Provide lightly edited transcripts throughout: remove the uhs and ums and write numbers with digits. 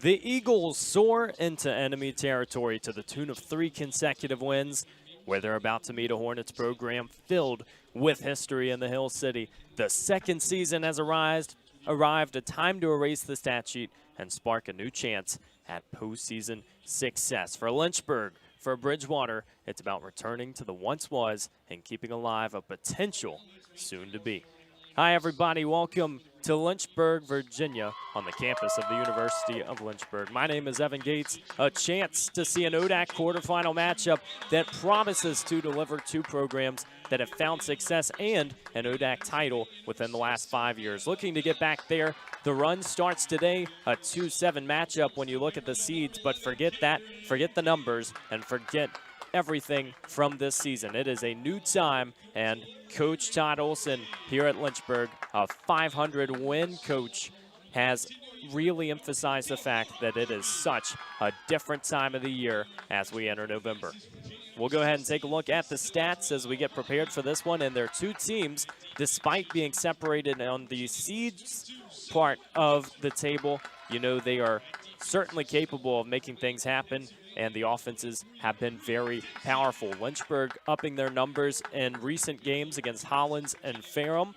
The Eagles soar into enemy territory to the tune of 3 consecutive wins, where they're about to meet a Hornets program filled with history in the Hill City. The second season has arrived, a time to erase the stat sheet and spark a new chance at postseason success. For Lynchburg, for Bridgewater, it's about returning to the once was and keeping alive a potential soon to be. Hi, everybody. Welcome to Lynchburg, Virginia, on the campus of the University of Lynchburg. My name is Evan Gates. A chance to see an ODAC quarterfinal matchup that promises to deliver 2 programs that have found success and an ODAC title within the last 5 years. Looking to get back there, the run starts today, a 2-7 matchup when you look at the seeds, but forget that, forget the numbers, and forget everything from this season. It is a new time, and Coach Todd Olson here at Lynchburg, a 500-win coach, has really emphasized the fact that it is such a different time of the year as we enter November. We'll go ahead and take a look at the stats as we get prepared for this one. And their 2 teams, despite being separated on the seeds part of the table, you know they are certainly capable of making things happen, and the offenses have been very powerful. Lynchburg upping their numbers in recent games against Hollins and Ferrum.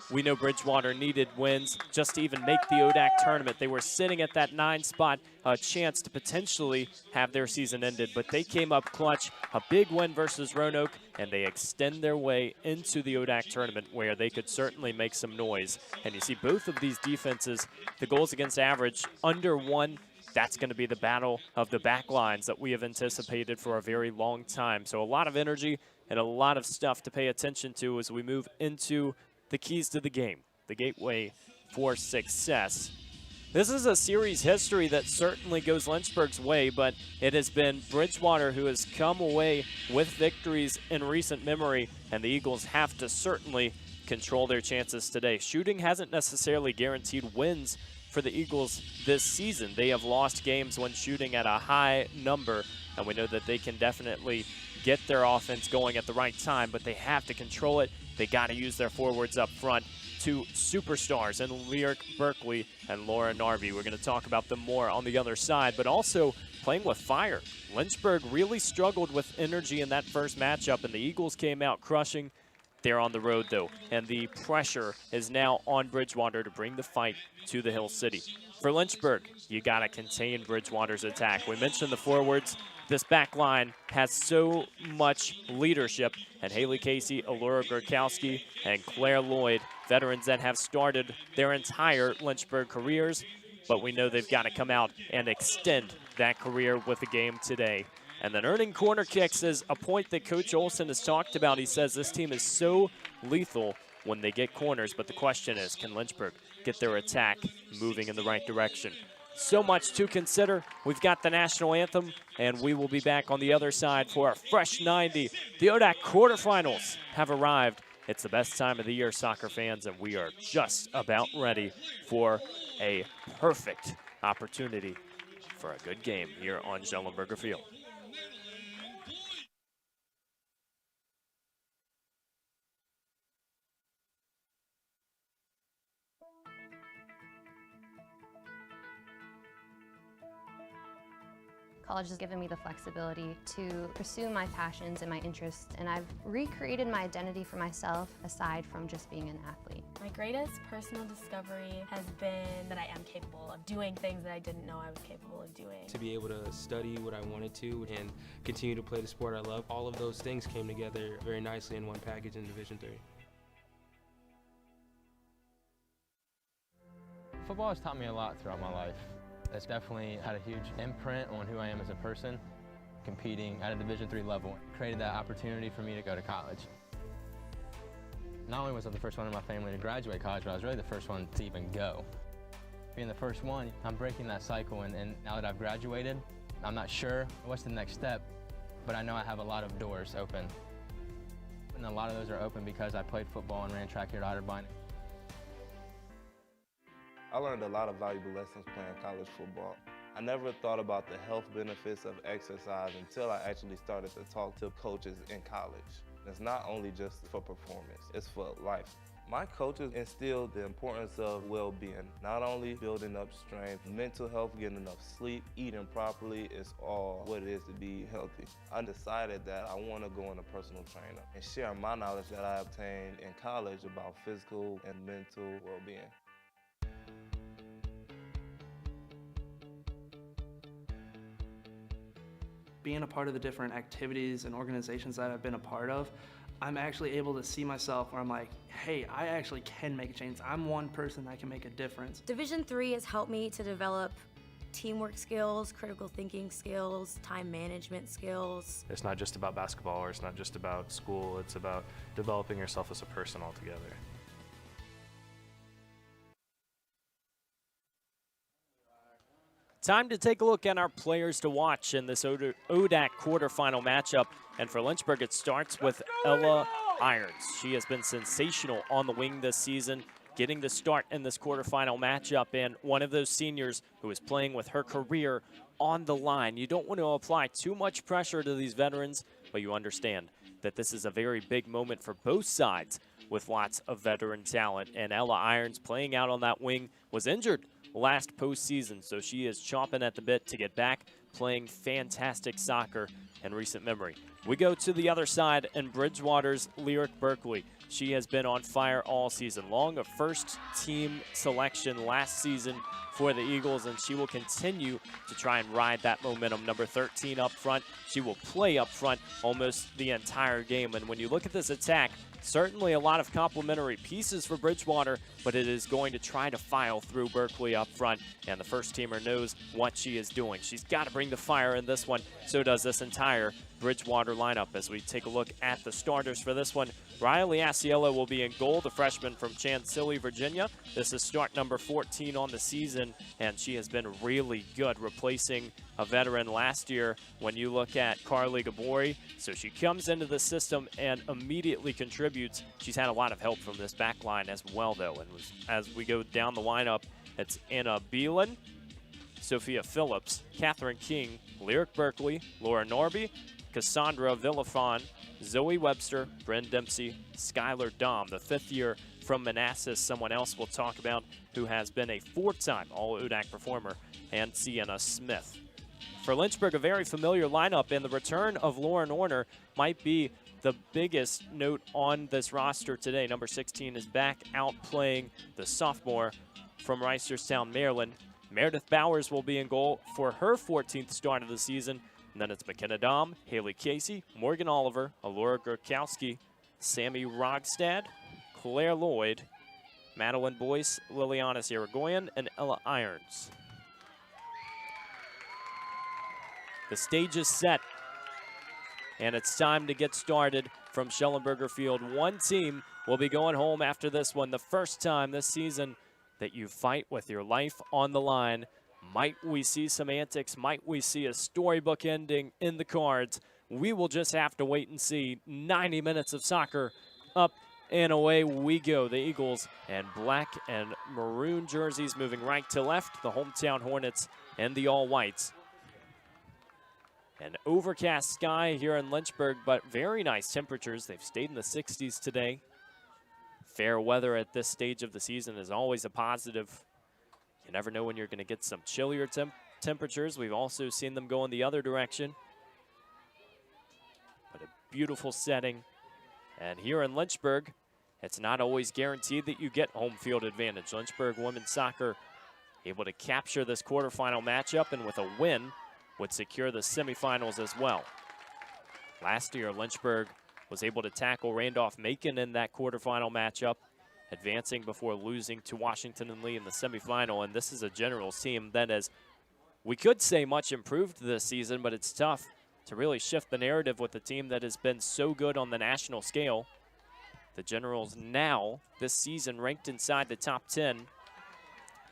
We know Bridgewater needed wins just to even make the ODAC tournament. They were sitting at that 9 spot, a chance to potentially have their season ended, but they came up clutch, a big win versus Roanoke, and they extend their way into the ODAC tournament where they could certainly make some noise. And you see both of these defenses, the goals against average under 1. That's going to be the battle of the back lines that we have anticipated for a very long time. So a lot of energy and a lot of stuff to pay attention to as we move into the keys to the game, the gateway for success. This is a series history that certainly goes Lynchburg's way, but it has been Bridgewater who has come away with victories in recent memory, and the Eagles have to certainly control their chances today. Shooting hasn't necessarily guaranteed wins for the Eagles this season. They have lost games when shooting at a high number, and we know that they can definitely get their offense going at the right time, but they have to control it. They got to use their forwards up front, 2 superstars in Lyric Berkeley and Laura Narby. We're going to talk about them more on the other side, but also playing with fire. Lynchburg really struggled with energy in that first matchup, and the Eagles came out crushing. They're on the road, though, and the pressure is now on Bridgewater to bring the fight to the Hill City. For Lynchburg, you got to contain Bridgewater's attack. We mentioned the forwards. This back line has so much leadership, and Haley Casey, Allura Gorkowski, and Claire Lloyd, veterans that have started their entire Lynchburg careers, but we know they've got to come out and extend that career with the game today. And then earning corner kicks is a point that Coach Olson has talked about. He says this team is so lethal when they get corners, but the question is, can Lynchburg get their attack moving in the right direction? So much to consider. We've got the national anthem, and we will be back on the other side for a fresh 90. The ODAC quarterfinals have arrived. It's the best time of the year, soccer fans, and we are just about ready for a perfect opportunity for a good game here on Schellenberger Field. College has given me the flexibility to pursue my passions and my interests, and I've recreated my identity for myself aside from just being an athlete. My greatest personal discovery has been that I am capable of doing things that I didn't know I was capable of doing. To be able to study what I wanted to and continue to play the sport I love, all of those things came together very nicely in one package in Division III. Football has taught me a lot throughout my life. It's definitely had a huge imprint on who I am as a person. Competing at a Division III level created that opportunity for me to go to college. Not only was I the first one in my family to graduate college, but I was really the first one to even go. Being the first one, I'm breaking that cycle, and now that I've graduated, I'm not sure what's the next step, but I know I have a lot of doors open. And a lot of those are open because I played football and ran track here at Otterbein. I learned a lot of valuable lessons playing college football. I never thought about the health benefits of exercise until I actually started to talk to coaches in college. It's not only just for performance, it's for life. My coaches instilled the importance of well-being, not only building up strength, mental health, getting enough sleep, eating properly is all what it is to be healthy. I decided that I want to go into personal trainer and share my knowledge that I obtained in college about physical and mental well-being. Being a part of the different activities and organizations that I've been a part of, I'm actually able to see myself where I'm like, hey, I actually can make a change. I'm one person that can make a difference. Division III has helped me to develop teamwork skills, critical thinking skills, time management skills. It's not just about basketball, or it's not just about school, it's about developing yourself as a person altogether. Time to take a look at our players to watch in this ODAC quarterfinal matchup. And for Lynchburg, it starts with Ella Irons. She has been sensational on the wing this season, getting the start in this quarterfinal matchup, and one of those seniors who is playing with her career on the line. You don't want to apply too much pressure to these veterans, but you understand that this is a very big moment for both sides with lots of veteran talent. And Ella Irons, playing out on that wing, was injured last postseason, so she is chomping at the bit to get back playing fantastic soccer in recent memory. We go to the other side in Bridgewater's Lyric Berkeley. She has been on fire all season long, a first team selection last season for the Eagles, and she will continue to try and ride that momentum. Number 13 up front. She will play up front almost the entire game. And when you look at this attack, certainly a lot of complementary pieces for Bridgewater, but it is going to try to file through Berkeley up front, and the first teamer knows what she is doing. She's got to bring the fire in this one. So does this entire Bridgewater lineup. As we take a look at the starters for this one, Riley Asiello will be in goal, the freshman from Chantilly, Virginia. This is start number 14 on the season, and she has been really good, replacing a veteran last year when you look at Carly Gabori. So she comes into the system and immediately contributes. She's had a lot of help from this back line as well, though. And as we go down the lineup, it's Anna Beelan, Sophia Phillips, Catherine King, Lyric Berkeley, Laura Norby, Cassandra Villafon, Zoe Webster, Bryn Dempsey, Skylar Dom, the fifth year from Manassas, someone else we'll talk about who has been a four-time All-ODAC performer, and Sienna Smith. For Lynchburg, a very familiar lineup, and the return of Lauren Orner might be the biggest note on this roster today. Number 16 is back out playing the sophomore from Reisterstown, Maryland. Meredith Bowers will be in goal for her 14th start of the season. And then it's McKenna Dom, Haley Casey, Morgan Oliver, Alora Gurkowski, Sammy Rogstad, Claire Lloyd, Madeline Boyce, Liliana Irigoyen, and Ella Irons. The stage is set, and it's time to get started from Schellenberger Field. One team will be going home after this one, the first time this season that you fight with your life on the line. Might we see some antics? Might we see a storybook ending in the cards? We will just have to wait and see. 90 minutes of soccer, up and away we go. The Eagles and black and maroon jerseys moving right to left. The hometown Hornets and the all-whites. An overcast sky here in Lynchburg, but very nice temperatures. They've stayed in the 60s today. Fair weather at this stage of the season is always a positive. You never know when you're going to get some chillier temperatures. We've also seen them go in the other direction. But a beautiful setting. And here in Lynchburg, it's not always guaranteed that you get home field advantage. Lynchburg women's soccer able to capture this quarterfinal matchup, and with a win would secure the semifinals as well. Last year, Lynchburg was able to tackle Randolph-Macon in that quarterfinal matchup, advancing before losing to Washington and Lee in the semifinal. And this is a Generals team that is, we could say, much improved this season, but it's tough to really shift the narrative with a team that has been so good on the national scale. The Generals now, this season, ranked inside the top 10.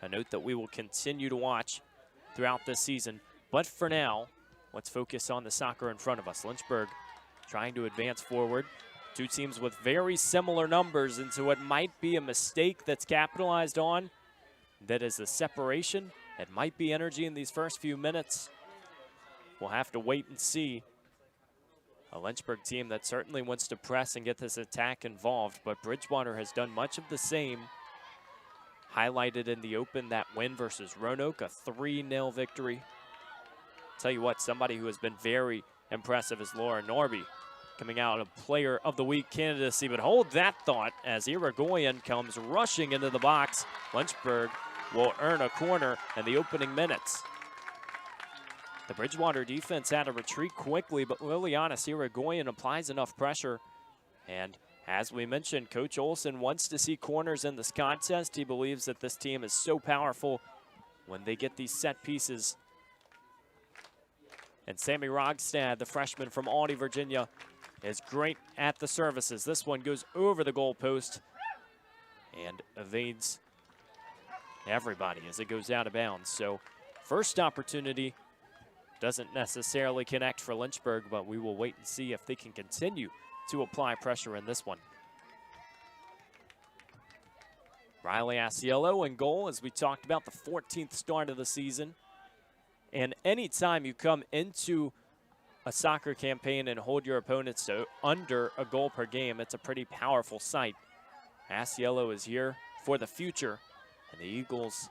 A note that we will continue to watch throughout this season. But for now, let's focus on the soccer in front of us. Lynchburg trying to advance forward. Two teams with very similar numbers, and so it might be a mistake that's capitalized on. That is the separation. It might be energy in these first few minutes. We'll have to wait and see. A Lynchburg team that certainly wants to press and get this attack involved, but Bridgewater has done much of the same. Highlighted in the open that win versus Roanoke, a 3-0 victory. Tell you what, somebody who has been very impressive is Laura Norby, coming out of Player of the Week candidacy, but hold that thought as Irigoyen comes rushing into the box. Lynchburg will earn a corner in the opening minutes. The Bridgewater defense had to retreat quickly, but Liliana Irigoyen applies enough pressure. And as we mentioned, Coach Olson wants to see corners in this contest. He believes that this team is so powerful when they get these set pieces. And Sammy Rogstad, the freshman from Aldie, Virginia, is great at the services. This one goes over the goalpost and evades everybody as it goes out of bounds. So first opportunity doesn't necessarily connect for Lynchburg, but we will wait and see if they can continue to apply pressure in this one. Riley Asiello in goal, as we talked about, the 14th start of the season. And anytime you come into a soccer campaign and hold your opponents to under a goal per game, it's a pretty powerful sight. Asiello is here for the future, and the Eagles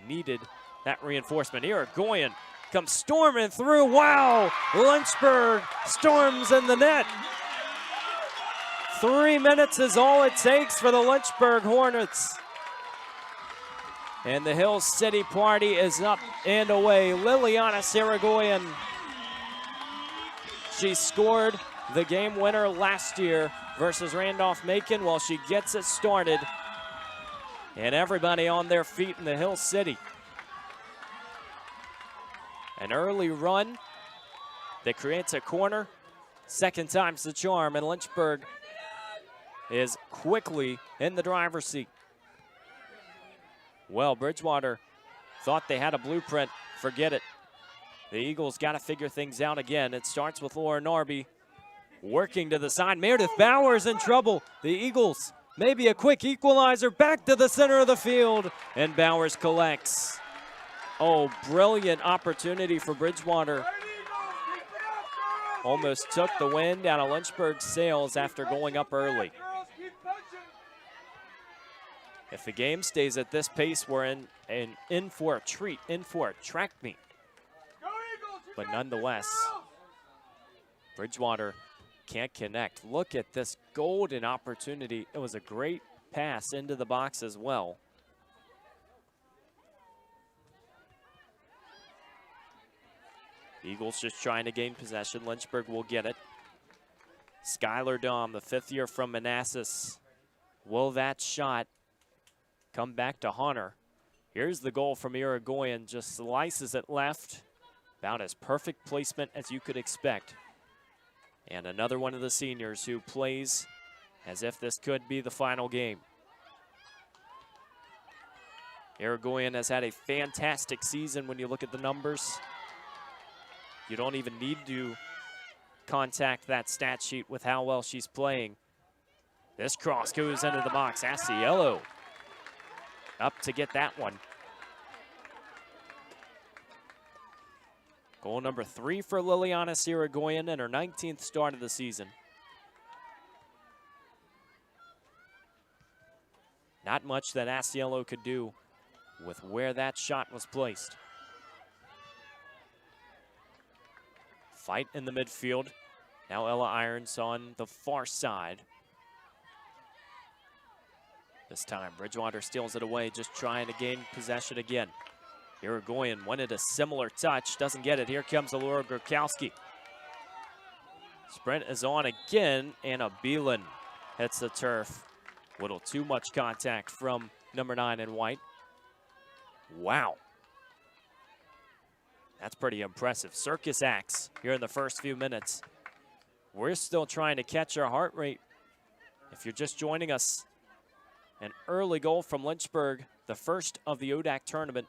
needed that reinforcement. Irigoyen comes storming through. Wow! Lynchburg storms in the net. 3 minutes is all it takes for the Lynchburg Hornets. And the Hill City party is up and away. Liliana Irigoyen. She scored the game winner last year versus Randolph-Macon. Well, she gets it started. And everybody on their feet in the Hill City. An early run that creates a corner. Second time's the charm, and Lynchburg is quickly in the driver's seat. Well, Bridgewater thought they had a blueprint. Forget it. The Eagles got to figure things out again. It starts with Laura Norby working to the side. Meredith Bowers in trouble. The Eagles, maybe a quick equalizer, back to the center of the field, and Bowers collects. Oh, brilliant opportunity for Bridgewater. Almost took the wind out of Lynchburg's sails after going up early. If the game stays at this pace, we're in for a treat, in for a track meet. But nonetheless, Bridgewater can't connect. Look at this golden opportunity. It was a great pass into the box as well. Eagles just trying to gain possession. Lynchburg will get it. Skylar Dahm, the 5th year from Manassas. Will that shot come back to Hunter? Here's the goal from Irigoyen. Just slices it left. About as perfect placement as you could expect. And another one of the seniors who plays as if this could be the final game. Irigoyen has had a fantastic season when you look at the numbers. You don't even need to contact that stat sheet with how well she's playing. This cross goes into the box. Asiello up to get that one. Goal number 3 for Liliana Irigoyen in her 19th start of the season. Not much that Asiello could do with where that shot was placed. Fight in the midfield. Now Ella Irons on the far side. This time Bridgewater steals it away, just trying to gain possession again. Irigoyen wanted a similar touch, doesn't get it. Here comes Allura Gurkowski. Sprint is on again, and a Beelan hits the turf. Little too much contact from number 9 in white. Wow. That's pretty impressive. Circus acts here in the first few minutes. We're still trying to catch our heart rate. If you're just joining us, an early goal from Lynchburg, the first of the ODAC tournament.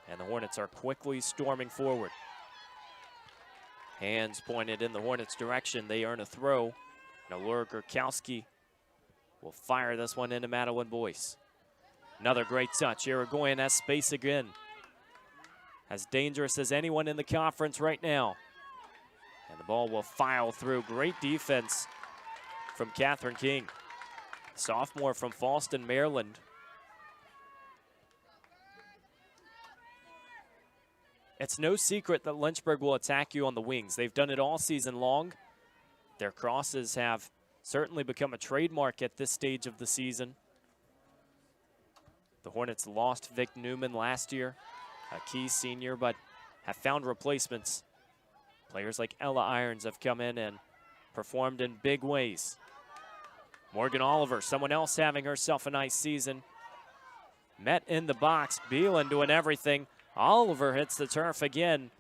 And the Hornets are quickly storming forward. Hands pointed in the Hornets' direction. They earn a throw. And Allura Gurkowski will fire this one into Madeline Boyce. Another great touch. Irigoyen has space again. As dangerous as anyone in the conference right now. And the ball will file through. Great defense from Catherine King, sophomore from Fallston, Maryland. It's no secret that Lynchburg will attack you on the wings. They've done it all season long. Their crosses have certainly become a trademark at this stage of the season. The Hornets lost Vic Newman last year, a key senior, but have found replacements. Players like Ella Irons have come in and performed in big ways. Morgan Oliver, someone else having herself a nice season. Met in the box, Beelan doing everything. Oliver hits the turf again.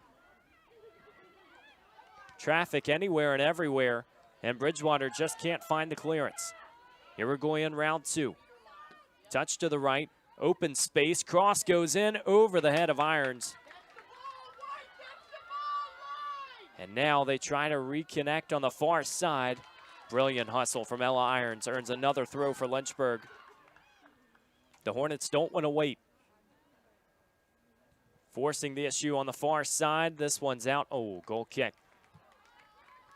Traffic anywhere and everywhere, and Bridgewater just can't find the clearance. Irigoyen round 2. Touch to the right, open space, cross goes in over the head of Irons. And now they try to reconnect on the far side. Brilliant hustle from Ella Irons, earns another throw for Lynchburg. The Hornets don't want to wait. Forcing the issue on the far side. This one's out. Oh, goal kick.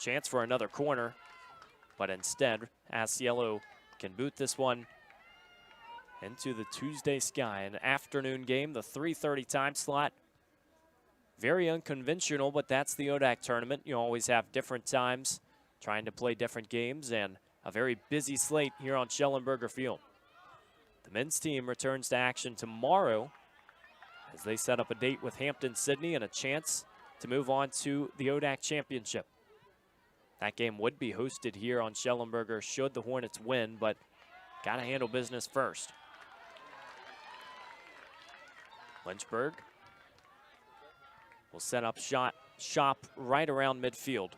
Chance for another corner, but instead, Asiello can boot this one into the Tuesday sky. An afternoon game, the 3:30 time slot. Very unconventional, but that's the ODAC tournament. You always have different times, trying to play different games, and a very busy slate here on Schellenberger Field. The men's team returns to action tomorrow as they set up a date with Hampton-Sydney and a chance to move on to the ODAC championship. That game would be hosted here on Schellenberger should the Hornets win, but got to handle business first. Lynchburg will set up shop right around midfield.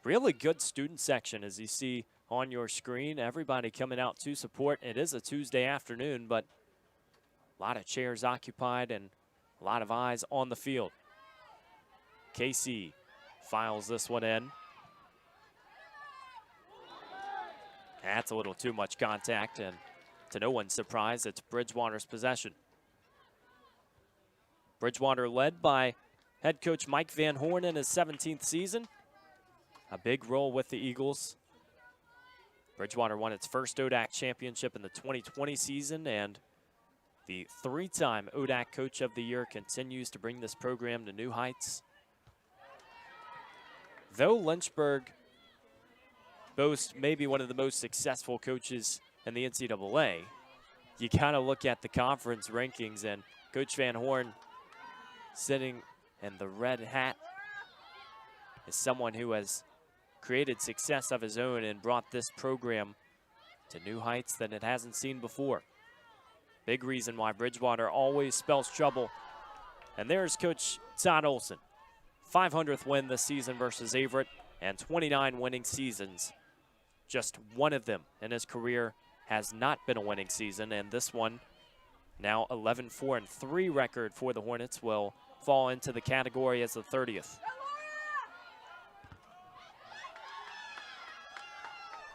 Really good student section, as you see on your screen. Everybody coming out to support. It is a Tuesday afternoon, but a lot of chairs occupied and a lot of eyes on the field. Casey files this one in. That's a little too much contact, and to no one's surprise, it's Bridgewater's possession. Bridgewater led by head coach Mike Van Horn in his 17th season. A big role with the Eagles. Bridgewater won its first ODAC championship in the 2020 season, and the 3-time ODAC Coach of the Year continues to bring this program to new heights. Though Lynchburg boasts maybe one of the most successful coaches in the NCAA, you gotta look at the conference rankings, and Coach Van Horn, sitting in the red hat, is someone who has created success of his own and brought this program to new heights that it hasn't seen before. Big reason why Bridgewater always spells trouble. And there's Coach Todd Olson. 500th win this season versus Averett, and 29 winning seasons. Just one of them in his career has not been a winning season, and this one, now 11-4-3 record for the Hornets, will fall into the category as the 30th.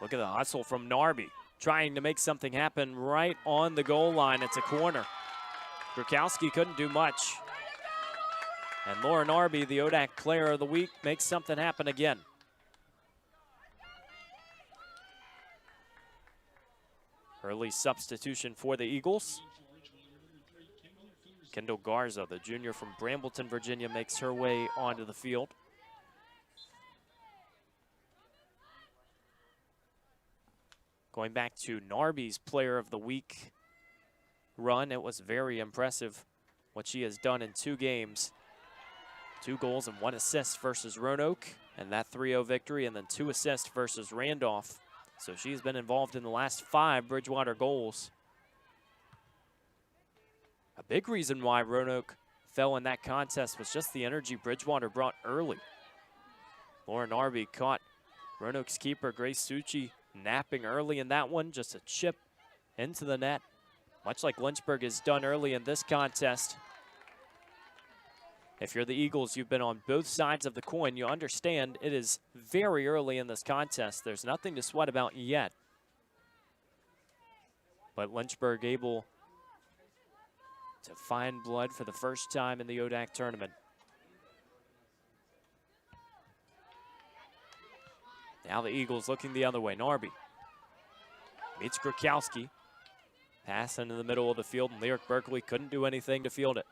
Look at the hustle from Narby, trying to make something happen right on the goal line. It's a corner. Grukowski couldn't do much. And Laura Narby, the ODAC Player of the Week, makes something happen again. Early substitution for the Eagles. Kendall Garza, the junior from Brambleton, Virginia, makes her way onto the field. Going back to Narby's Player of the Week run, it was very impressive what she has done in 2 games. 2 goals and 1 assist versus Roanoke, and that 3-0 victory, and then 2 assists versus Randolph. So she's been involved in the last 5 Bridgewater goals. A big reason why Roanoke fell in that contest was just the energy Bridgewater brought early. Lauren Narby caught Roanoke's keeper, Grace Succi, napping early in that one. Just a chip into the net, much like Lynchburg has done early in this contest. If you're the Eagles, you've been on both sides of the coin. You understand it is very early in this contest. There's nothing to sweat about yet. But Lynchburg able to find blood for the first time in the ODAC tournament. Now the Eagles looking the other way. Narby meets Grakowski. Pass into the middle of the field, and Lyric Berkeley couldn't do anything to field it.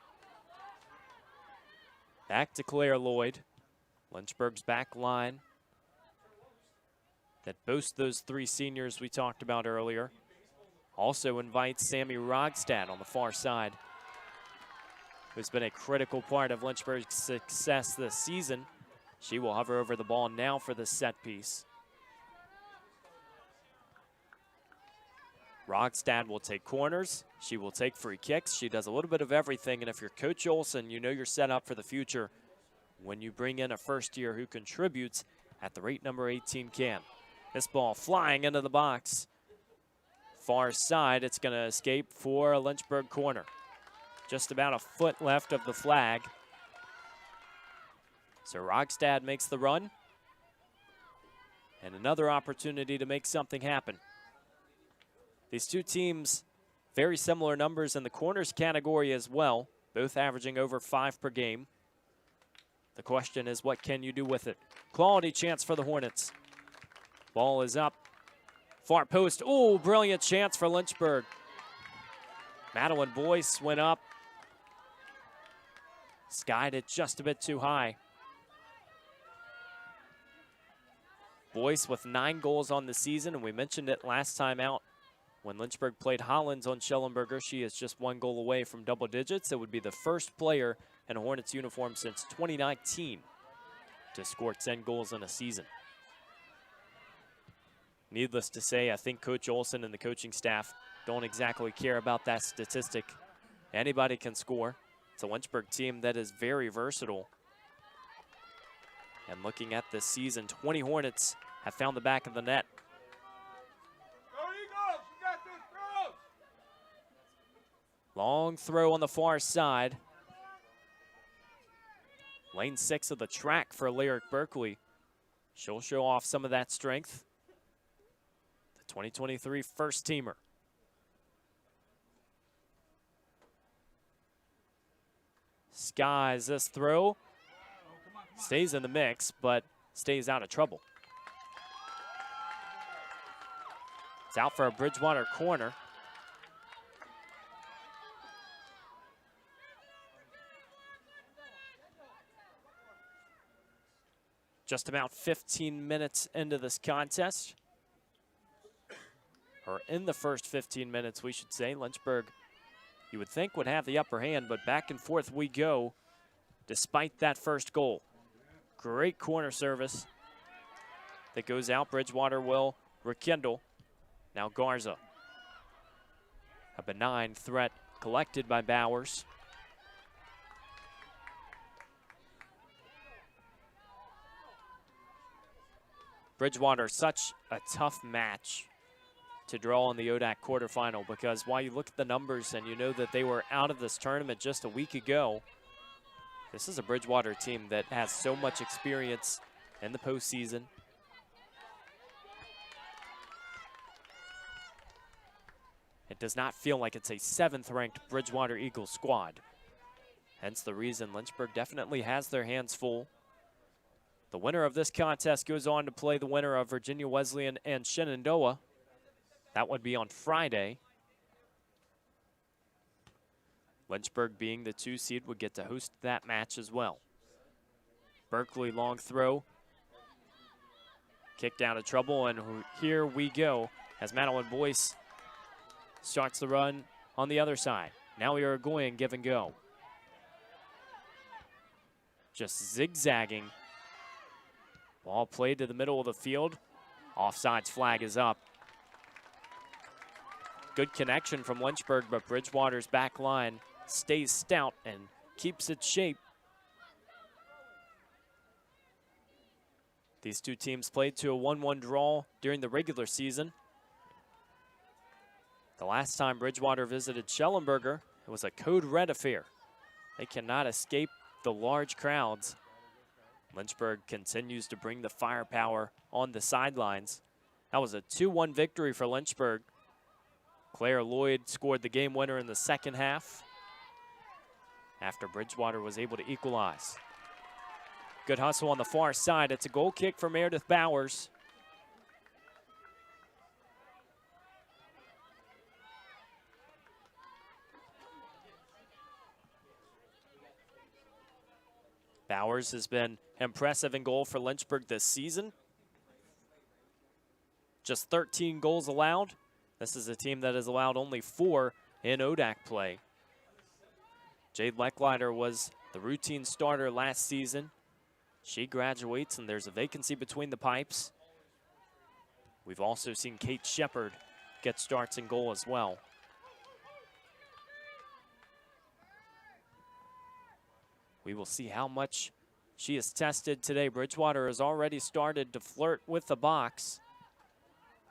Back to Claire Lloyd. Lynchburg's back line that boasts those three seniors we talked about earlier. Also invites Sammy Rogstad on the far side, who's been a critical part of Lynchburg's success this season. She will hover over the ball now for the set piece. Rogstad will take corners. She will take free kicks. She does a little bit of everything, and if you're Coach Olson, you know you're set up for the future when you bring in a first year who contributes at the rate number 18 can. This ball flying into the box. Far side, it's going to escape for a Lynchburg corner. Just about a foot left of the flag. So Rogstad makes the run. And another opportunity to make something happen. These two teams, very similar numbers in the corners category as well, both averaging over 5 per game. The question is, what can you do with it? Quality chance for the Hornets. Ball is up. Far post. Oh, brilliant chance for Lynchburg. Madeline Boyce went up. Skied it just a bit too high. Boyce with 9 goals on the season, and we mentioned it last time out. When Lynchburg played Hollins on Schellenberger, she is just 1 goal away from double digits. It would be the first player in a Hornets uniform since 2019 to score 10 goals in a season. Needless to say, I think Coach Olson and the coaching staff don't exactly care about that statistic. Anybody can score. It's a Lynchburg team that is very versatile. And looking at this season, 20 Hornets have found the back of the net. Long throw on the far side. Lane 6 of the track for Lyric Berkeley. She'll show off some of that strength. The 2023 first teamer. Skies this throw. Stays in the mix, but stays out of trouble. It's out for a Bridgewater corner. Just about 15 minutes into this contest, or in the first 15 minutes, we should say. Lynchburg, you would think, would have the upper hand, but back and forth we go despite that first goal. Great corner service that goes out. Bridgewater will rekindle. Now Garza. A benign threat collected by Bowers. Bridgewater, such a tough match to draw in the ODAC quarterfinal, because while you look at the numbers and you know that they were out of this tournament just a week ago, this is a Bridgewater team that has so much experience in the postseason. It does not feel like it's a 7th-ranked Bridgewater Eagles squad. Hence the reason Lynchburg definitely has their hands full. The winner of this contest goes on to play the winner of Virginia Wesleyan and Shenandoah. That would be on Friday. Lynchburg, being the 2 seed, would get to host that match as well. Berkeley long throw. Kicked out of trouble, and here we go as Madeline Boyce starts the run on the other side. Now we are going give and go. Just zigzagging. Ball played to the middle of the field. Offsides flag is up. Good connection from Lynchburg, but Bridgewater's back line stays stout and keeps its shape. These two teams played to a 1-1 draw during the regular season. The last time Bridgewater visited Schellenberger, it was a code red affair. They cannot escape the large crowds. Lynchburg continues to bring the firepower on the sidelines. That was a 2-1 victory for Lynchburg. Claire Lloyd scored the game winner in the second half after Bridgewater was able to equalize. Good hustle on the far side. It's a goal kick for Meredith Bowers. Bowers has been impressive in goal for Lynchburg this season. Just 13 goals allowed. This is a team that has allowed only 4 in ODAC play. Jade Lecklider was the routine starter last season. She graduates, and there's a vacancy between the pipes. We've also seen Kate Shepard get starts in goal as well. We will see how much she is tested today. Bridgewater has already started to flirt with the box.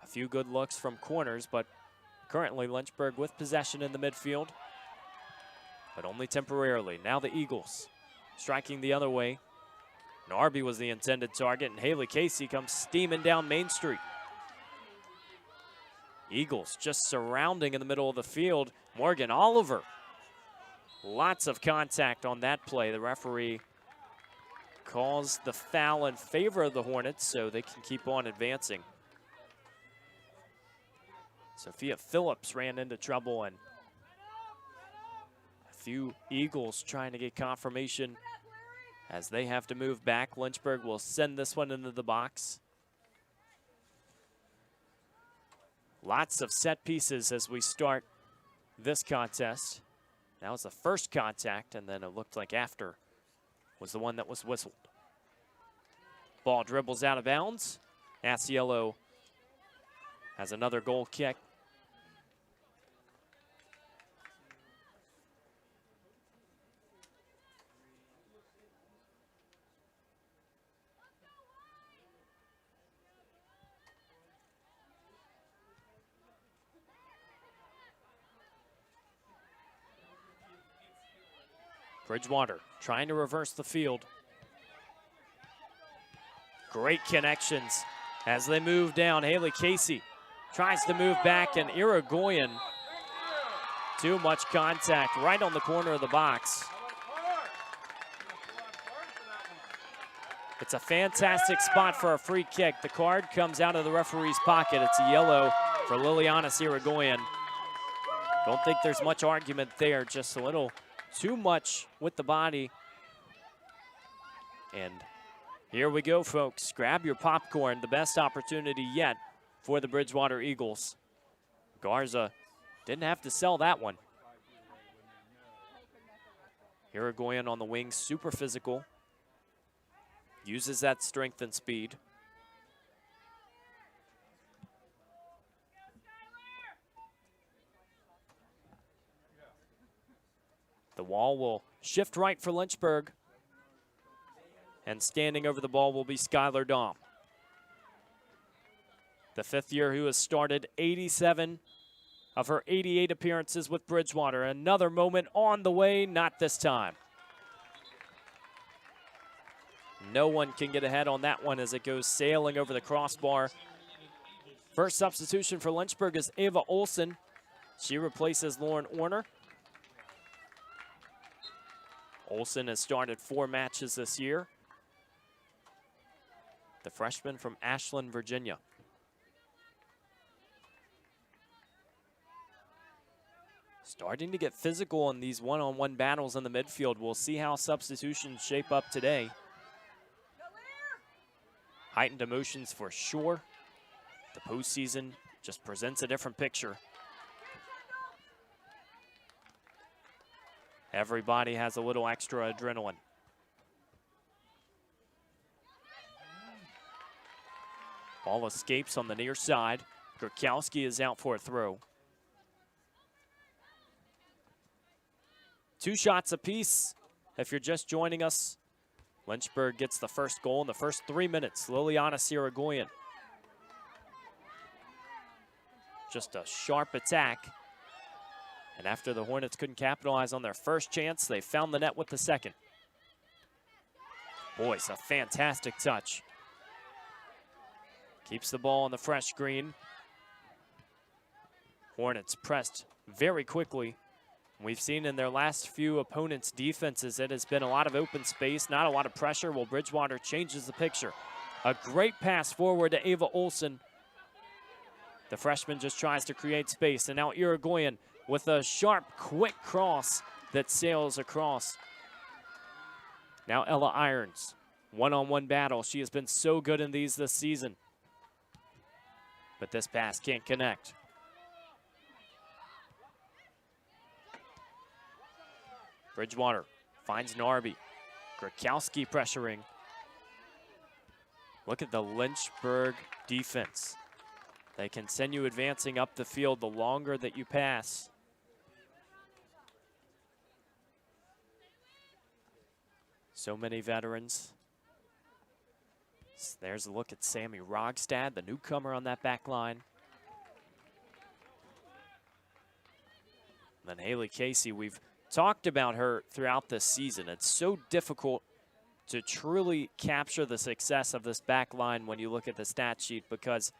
A few good looks from corners, but currently Lynchburg with possession in the midfield, but only temporarily. Now the Eagles striking the other way. Narby was the intended target, and Haley Casey comes steaming down Main Street. Eagles just surrounding in the middle of the field. Morgan Oliver. Lots of contact on that play. The referee calls the foul in favor of the Hornets, so they can keep on advancing. Sophia Phillips ran into trouble, and a few Eagles trying to get confirmation as they have to move back. Lynchburg will send this one into the box. Lots of set pieces as we start this contest. That was the first contact, and then it looked like after was the one that was whistled. Ball dribbles out of bounds. Asiello has another goal kick. Bridgewater trying to reverse the field. Great connections as they move down. Haley Casey tries to move back, and Irigoyen, too much contact right on the corner of the box. It's a fantastic spot for a free kick. The card comes out of the referee's pocket. It's a yellow for Liliana Irigoyen. Don't think there's much argument there, just a little too much with the body. And here we go, folks. Grab your popcorn. The best opportunity yet for the Bridgewater Eagles. Garza didn't have to sell that one. Irigoyen on the wing, super physical. Uses that strength and speed. The wall will shift right for Lynchburg. And standing over the ball will be Skylar Dahm. The fifth year who has started 87 of her 88 appearances with Bridgewater. Another moment on the way, not this time. No one can get ahead on that one as it goes sailing over the crossbar. First substitution for Lynchburg is Ava Olsen. She replaces Lauren Orner. Olsen has started 4 matches this year. The freshman from Ashland, Virginia. Starting to get physical in these one-on-one battles in the midfield. We'll see how substitutions shape up today. Heightened emotions for sure. The postseason just presents a different picture. Everybody has a little extra adrenaline. Ball escapes on the near side. Gurkowski is out for a throw. 2 shots apiece. If you're just joining us, Lynchburg gets the first goal in the first 3 minutes. Liliana Irigoyen. Just a sharp attack. And after the Hornets couldn't capitalize on their first chance, they found the net with the second. Boy, it's a fantastic touch. Keeps the ball on the fresh green. Hornets pressed very quickly. We've seen in their last few opponents' defenses, it has been a lot of open space, not a lot of pressure. Well, Bridgewater changes the picture. A great pass forward to Ava Olsen. The freshman just tries to create space, and now Irigoyen with a sharp, quick cross that sails across. Now Ella Irons, one-on-one battle. She has been so good in these this season. But this pass can't connect. Bridgewater finds Narby. Grakowski pressuring. Look at the Lynchburg defense. They continue advancing up the field the longer that you pass. So many veterans. There's a look at Sammy Rogstad, the newcomer on that back line. And then Haley Casey, we've talked about her throughout this season. It's so difficult to truly capture the success of this back line when you look at the stat sheet because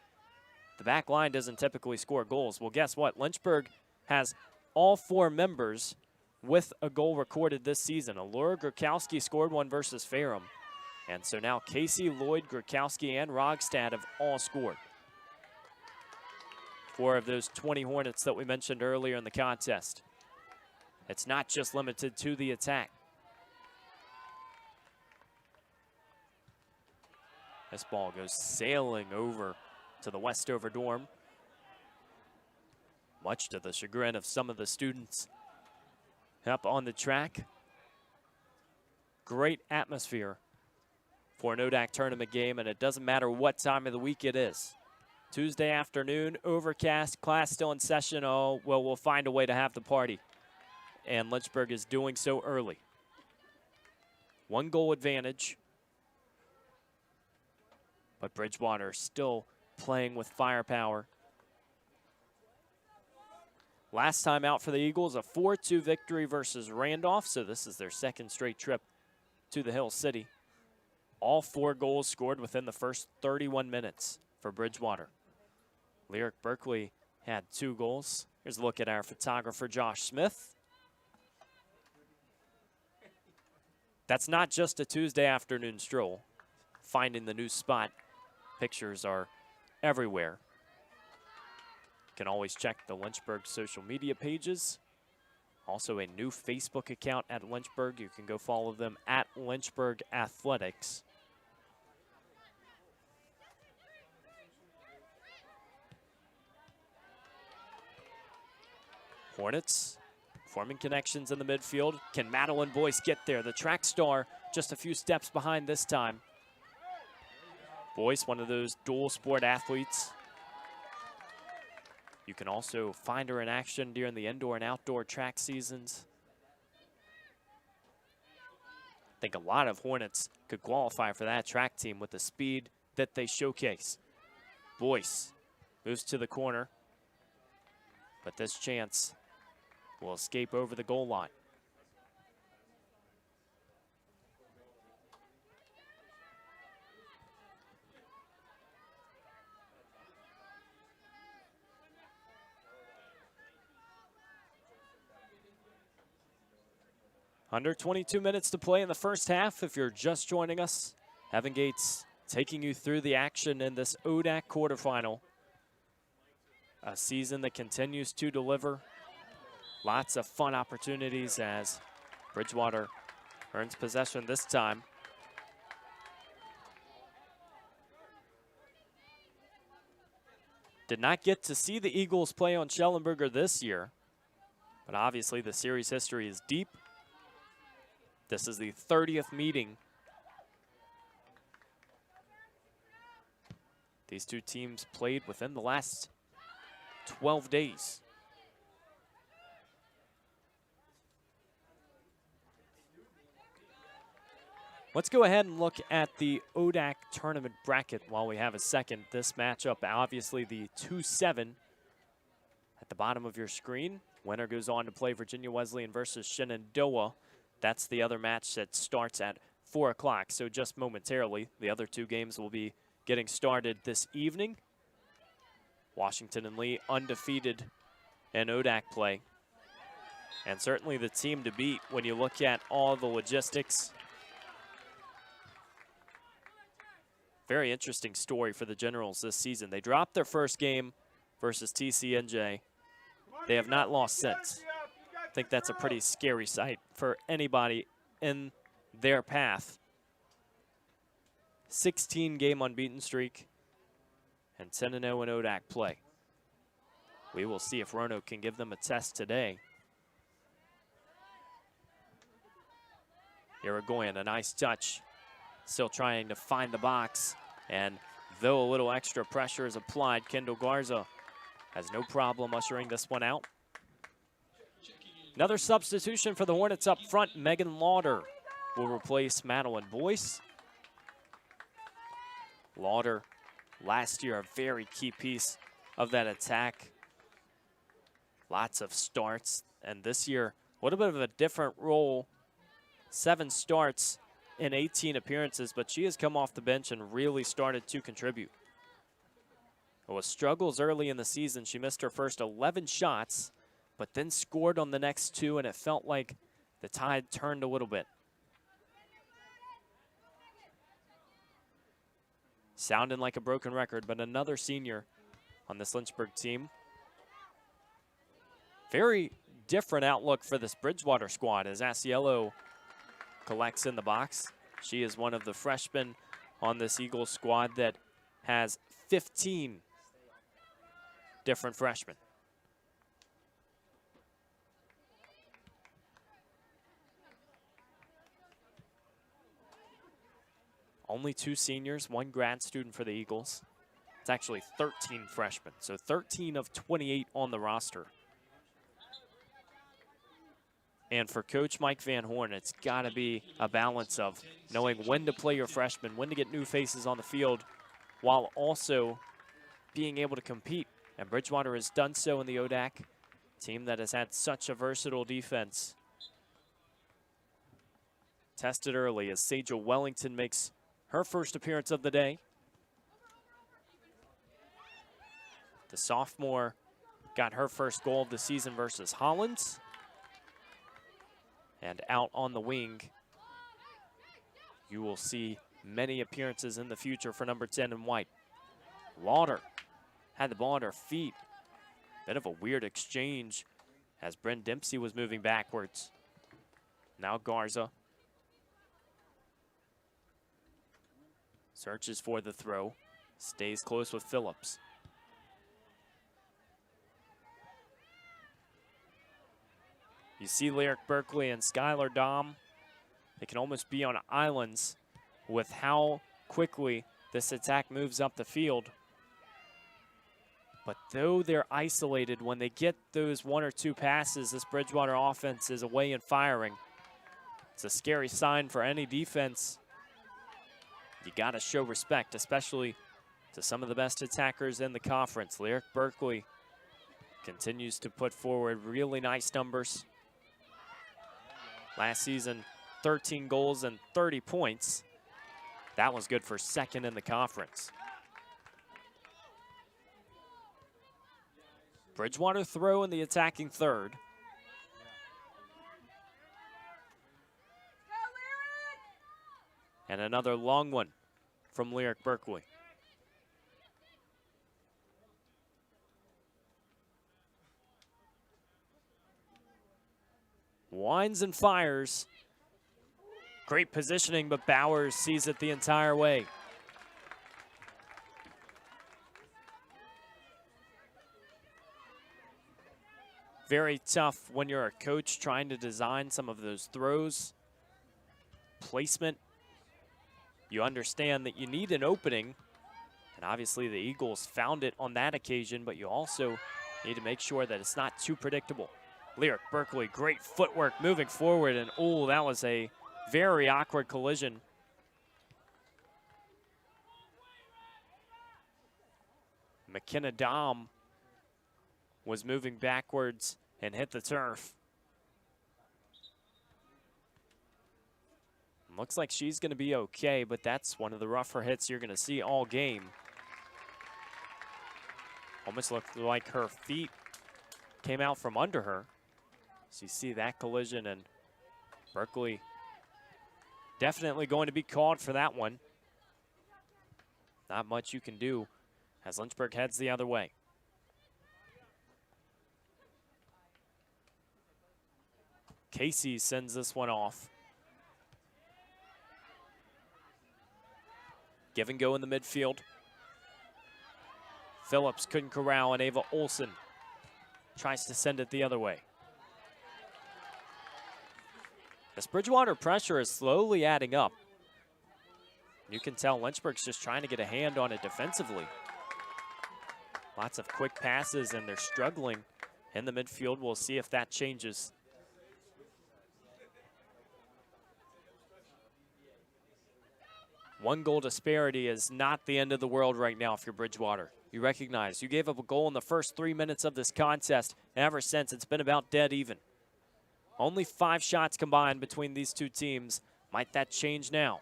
the back line doesn't typically score goals. Well, guess what? Lynchburg has all 4 members with a goal recorded this season. Allura Grakowski scored one versus Ferrum. And so now Casey, Lloyd, Grakowski, and Rogstad have all scored. 4 of those 20 Hornets that we mentioned earlier in the contest. It's not just limited to the attack. This ball goes sailing over to the Westover dorm, much to the chagrin of some of the students up on the track. Great atmosphere for an ODAC tournament game, and it doesn't matter what time of the week it is. Tuesday afternoon, overcast, class still in session. Oh, well, we'll find a way to have the party. And Lynchburg is doing so early. 1 goal advantage. But Bridgewater still playing with firepower. Last time out for the Eagles, a 4-2 victory versus Randolph, so this is their 2nd straight trip to the Hill City. All 4 goals scored within the first 31 minutes for Bridgewater. Lyric Berkeley had 2 goals. Here's a look at our photographer, Josh Smith. That's not just a Tuesday afternoon stroll. Finding the new spot. Pictures are everywhere. You can always check the Lynchburg social media pages. Also a new Facebook account at Lynchburg. You can go follow them at Lynchburg Athletics. Hornets forming connections in the midfield. Can Madeline Boyce get there? The track star just a few steps behind this time. Boyce, one of those dual sport athletes. You can also find her in action during the indoor and outdoor track seasons. I think a lot of Hornets could qualify for that track team with the speed that they showcase. Boyce moves to the corner, but this chance will escape over the goal line. Under 22 minutes to play in the first half. If you're just joining us, Evan Gates taking you through the action in this ODAC quarterfinal. A season that continues to deliver lots of fun opportunities as Bridgewater earns possession this time. Did not get to see the Eagles play on Schellenberger this year, but obviously the series history is deep. This is the 30th meeting. These 2 teams played within the last 12 days. Let's go ahead and look at the ODAC tournament bracket while we have a second. This matchup, obviously the 2-7 at the bottom of your screen. Winner goes on to play Virginia Wesleyan versus Shenandoah. That's the other match that starts at 4 o'clock, so just momentarily. The other 2 games will be getting started this evening. Washington and Lee undefeated in ODAC play. And certainly the team to beat when you look at all the logistics. Very interesting story for the Generals this season. They dropped their first game versus TCNJ. They have not lost since. I think that's a pretty scary sight for anybody in their path. 16-game unbeaten streak and 10-0 in ODAC play. We will see if Roanoke can give them a test today. Irigoyen, a nice touch. Still trying to find the box. And though a little extra pressure is applied, Kendall Garza has no problem ushering this one out. Another substitution for the Hornets up front. Megan Lauder will replace Madeline Boyce. Lauder, last year, a very key piece of that attack. Lots of starts. And this year, a little bit of a different role. 7 starts in 18 appearances, but she has come off the bench and really started to contribute. It was struggles early in the season. She missed her first 11 shots, but then scored on the next 2, and it felt like the tide turned a little bit. Sounding like a broken record, but another senior on this Lynchburg team. Very different outlook for this Bridgewater squad as Asiello collects in the box. She is one of the freshmen on this Eagles squad that has 15 different freshmen. Only 2 seniors, 1 grad student for the Eagles. It's actually 13 freshmen, so 13 of 28 on the roster. And for Coach Mike Van Horn, it's got to be a balance of knowing when to play your freshmen, when to get new faces on the field, while also being able to compete. And Bridgewater has done so in the ODAC, team that has had such a versatile defense. Tested early as Sejal Wellington makes her first appearance of the day. The sophomore got her first goal of the season versus Hollins. And out on the wing, you will see many appearances in the future for number 10 in white. Lauder had the ball at her feet. Bit of a weird exchange as Bryn Dempsey was moving backwards. Now Garza searches for the throw, stays close with Phillips. You see Lyric Berkeley and Skylar Dom. They can almost be on islands with how quickly this attack moves up the field. But though they're isolated, when they get those 1 or 2 passes, this Bridgewater offense is away and firing. It's a scary sign for any defense. You got to show respect, especially to some of the best attackers in the conference. Lyric Berkeley continues to put forward really nice numbers. Last season, 13 goals and 30 points. That was good for 2nd in the conference. Bridgewater throw in the attacking 3rd. And another long one from Lyric Berkeley. Winds and fires. Great positioning, but Bowers sees it the entire way. Very tough when you're a coach trying to design some of those throws. Placement. You understand that you need an opening. And obviously the Eagles found it on that occasion, but you also need to make sure that it's not too predictable. Lyric Berkeley, great footwork moving forward, and oh, that was a very awkward collision. McKenna Dom was moving backwards and hit the turf. Looks like she's going to be okay, but that's one of the rougher hits you're going to see all game. Almost looked like her feet came out from under her. So you see that collision, and Berkeley definitely going to be called for that one. Not much you can do as Lynchburg heads the other way. Casey sends this one off. Give and go in the midfield. Phillips couldn't corral, and Ava Olsen tries to send it the other way. This Bridgewater pressure is slowly adding up. You can tell Lynchburg's just trying to get a hand on it defensively. Lots of quick passes, and they're struggling in the midfield. We'll see if that changes. One goal disparity is not the end of the world right now if you're Bridgewater. You recognize you gave up a goal in the first 3 minutes of this contest, and ever since it's been about dead even. Only 5 shots combined between these two teams. Might that change now?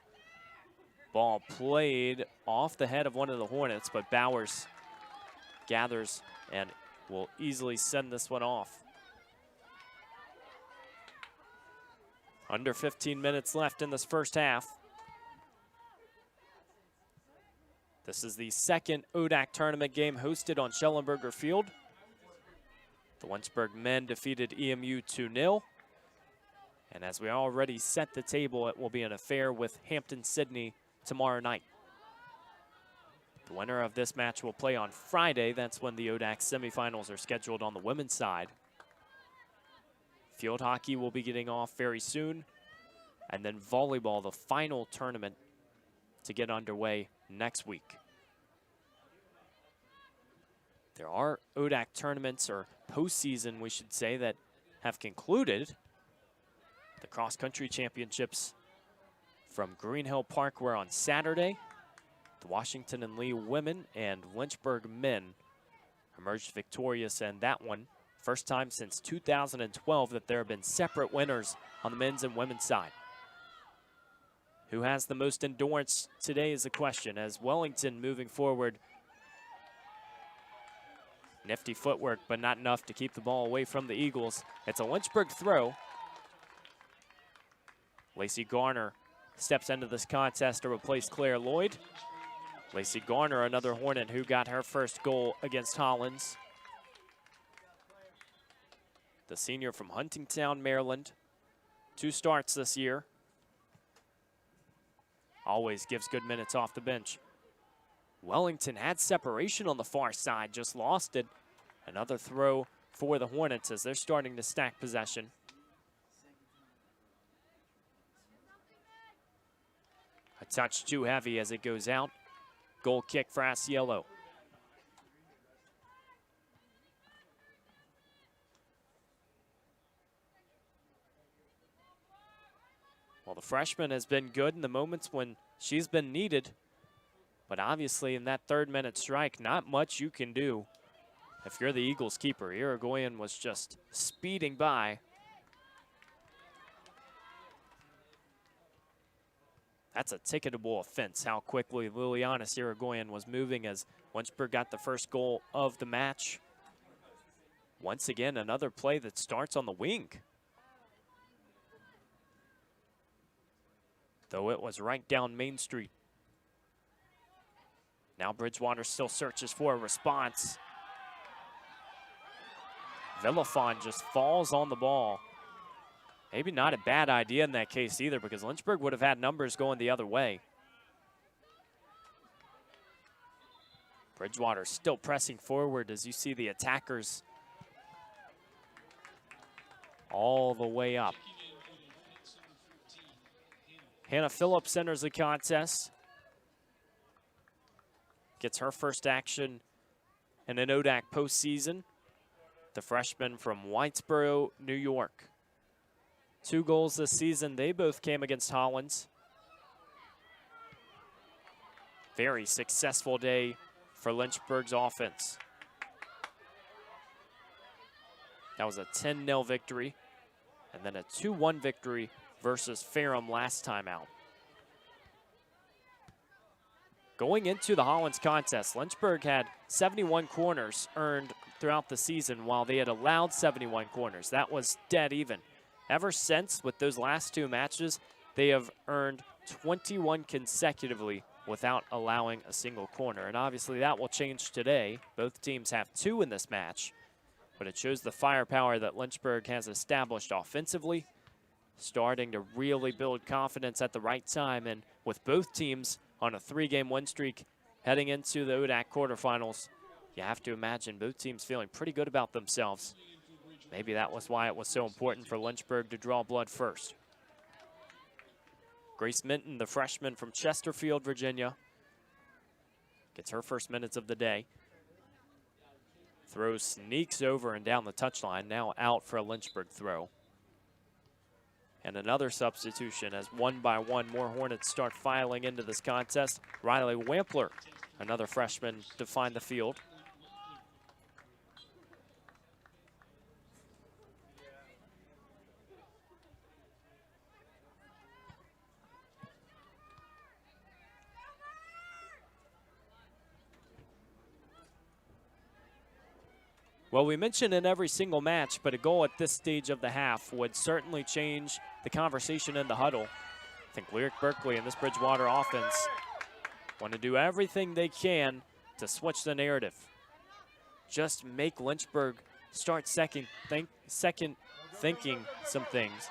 Ball played off the head of one of the Hornets, but Bowers gathers and will easily send this one off. Under 15 minutes left in this first half. This is the second ODAC tournament game hosted on Schellenberger Field. The Lynchburg men defeated EMU 2-0. And as we already set the table, it will be an affair with Hampton-Sydney tomorrow night. The winner of this match will play on Friday. That's when the ODAC semifinals are scheduled on the women's side. Field hockey will be getting off very soon. And then volleyball, the final tournament to get underway next week. There are ODAC tournaments, or postseason, we should say, that have concluded. The cross-country championships from Green Hill Park were on Saturday. The Washington and Lee women and Lynchburg men emerged victorious in that one. First time since 2012 that there have been separate winners on the men's and women's side. Who has the most endurance today is the question, as Wellington moving forward. Nifty footwork, but not enough to keep the ball away from the Eagles. It's a Lynchburg throw. Lacey Garner steps into this contest to replace Claire Lloyd. Lacey Garner, another Hornet who got her first goal against Hollins. The senior from Huntingtown, Maryland. 2 starts this year. Always gives good minutes off the bench. Wellington had separation on the far side, just lost it. Another throw for the Hornets as they're starting to stack possession. A touch too heavy as it goes out. Goal kick for Asiello. Well, the freshman has been good in the moments when she's been needed. But obviously in that 3rd-minute strike, not much you can do if you're the Eagles keeper. Irigoyen was just speeding by. That's a ticketable offense, how quickly Liliana Irigoyen was moving as Lynchburg got the first goal of the match. Once again, another play that starts on the wing. Though it was right down Main Street. Now Bridgewater still searches for a response. Villafon just falls on the ball. Maybe not a bad idea in that case either, because Lynchburg would have had numbers going the other way. Bridgewater still pressing forward as you see the attackers all the way up. Hannah Phillips enters the contest. Gets her first action in an ODAC postseason. The freshman from Whitesboro, New York. 2 goals this season. They both came against Hollins. Very successful day for Lynchburg's offense. That was a 10-0 victory, and then a 2-1 victory versus Ferrum last time out. Going into the Hollins contest, Lynchburg had 71 corners earned throughout the season while they had allowed 71 corners. That was dead even. Ever since, with those last 2 matches, they have earned 21 consecutively without allowing a single corner. And obviously that will change today. Both teams have 2 in this match, but it shows the firepower that Lynchburg has established offensively, starting to really build confidence at the right time, and with both teams on a 3-game win streak heading into the ODAC quarterfinals. You have to imagine both teams feeling pretty good about themselves. Maybe that was why it was so important for Lynchburg to draw blood first. Grace Minton, the freshman from Chesterfield, Virginia, gets her first minutes of the day. Throw sneaks over and down the touchline, now out for a Lynchburg throw. And another substitution as one by one more Hornets start filing into this contest. Riley Wampler, another freshman, to find the field. Well, we mention in every single match, but a goal at this stage of the half would certainly change the conversation in the huddle. I think Lyric Berkeley and this Bridgewater offense want to do everything they can to switch the narrative. Just make Lynchburg start second thinking some things.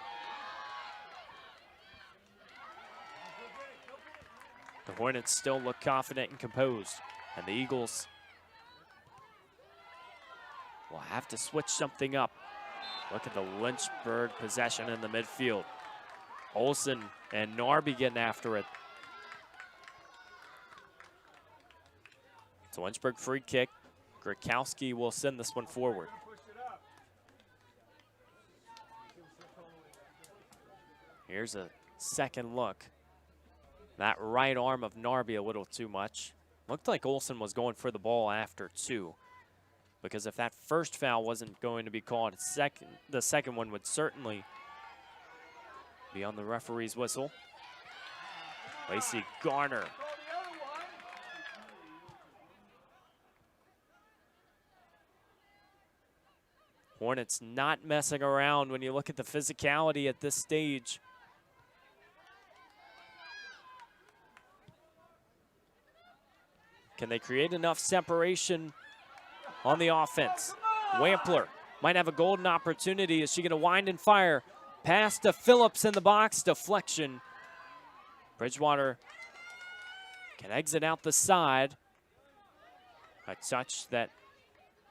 The Hornets still look confident and composed, and the Eagles will have to switch something up. Look at the Lynchburg possession in the midfield. Olsen and Narby getting after it. It's a Lynchburg free kick. Grakowski will send this one forward. Here's a second look. That right arm of Narby a little too much. Looked like Olsen was going for the ball after too, because if that first foul wasn't going to be called, the second one would certainly be on the referee's whistle. Lacey Garner. Hornets not messing around when you look at the physicality at this stage. Can they create enough separation on the offense? Wampler might have a golden opportunity. Is she going to wind and fire? Pass to Phillips in the box. Deflection. Bridgewater can exit out the side. A touch that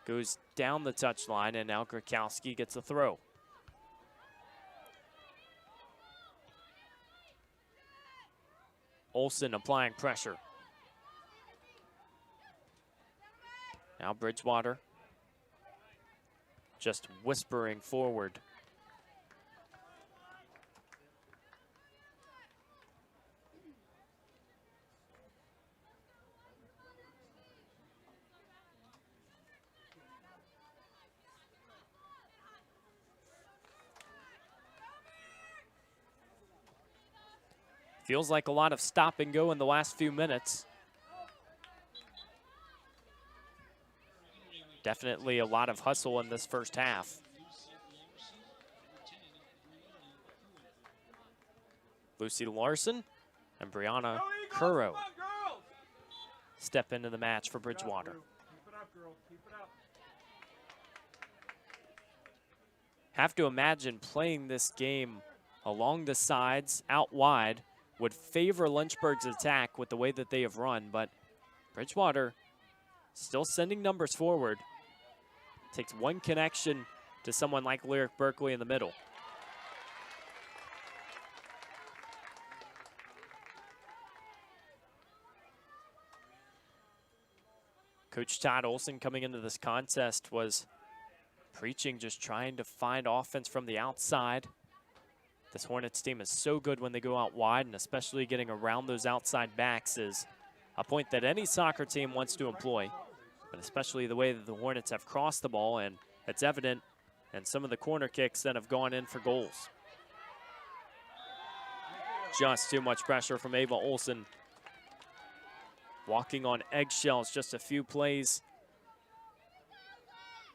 goes down the touchline, and now Grakowski gets a throw. Olsen applying pressure. Now Bridgewater just whispering forward. Feels like a lot of stop and go in the last few minutes. Definitely a lot of hustle in this first half. Lucy Larson and Brianna Curro step into the match for Bridgewater. Have to imagine playing this game along the sides, out wide, would favor Lynchburg's attack with the way that they have run, but Bridgewater still sending numbers forward. Takes one connection to someone like Lyric Berkeley in the middle. Coach Todd Olsen coming into this contest was preaching, just trying to find offense from the outside. This Hornets team is so good when they go out wide, and especially getting around those outside backs is a point that any soccer team wants to employ. But especially the way that the Hornets have crossed the ball, and it's evident in some of the corner kicks that have gone in for goals. Just too much pressure from Ava Olsen. Walking on eggshells, just a few plays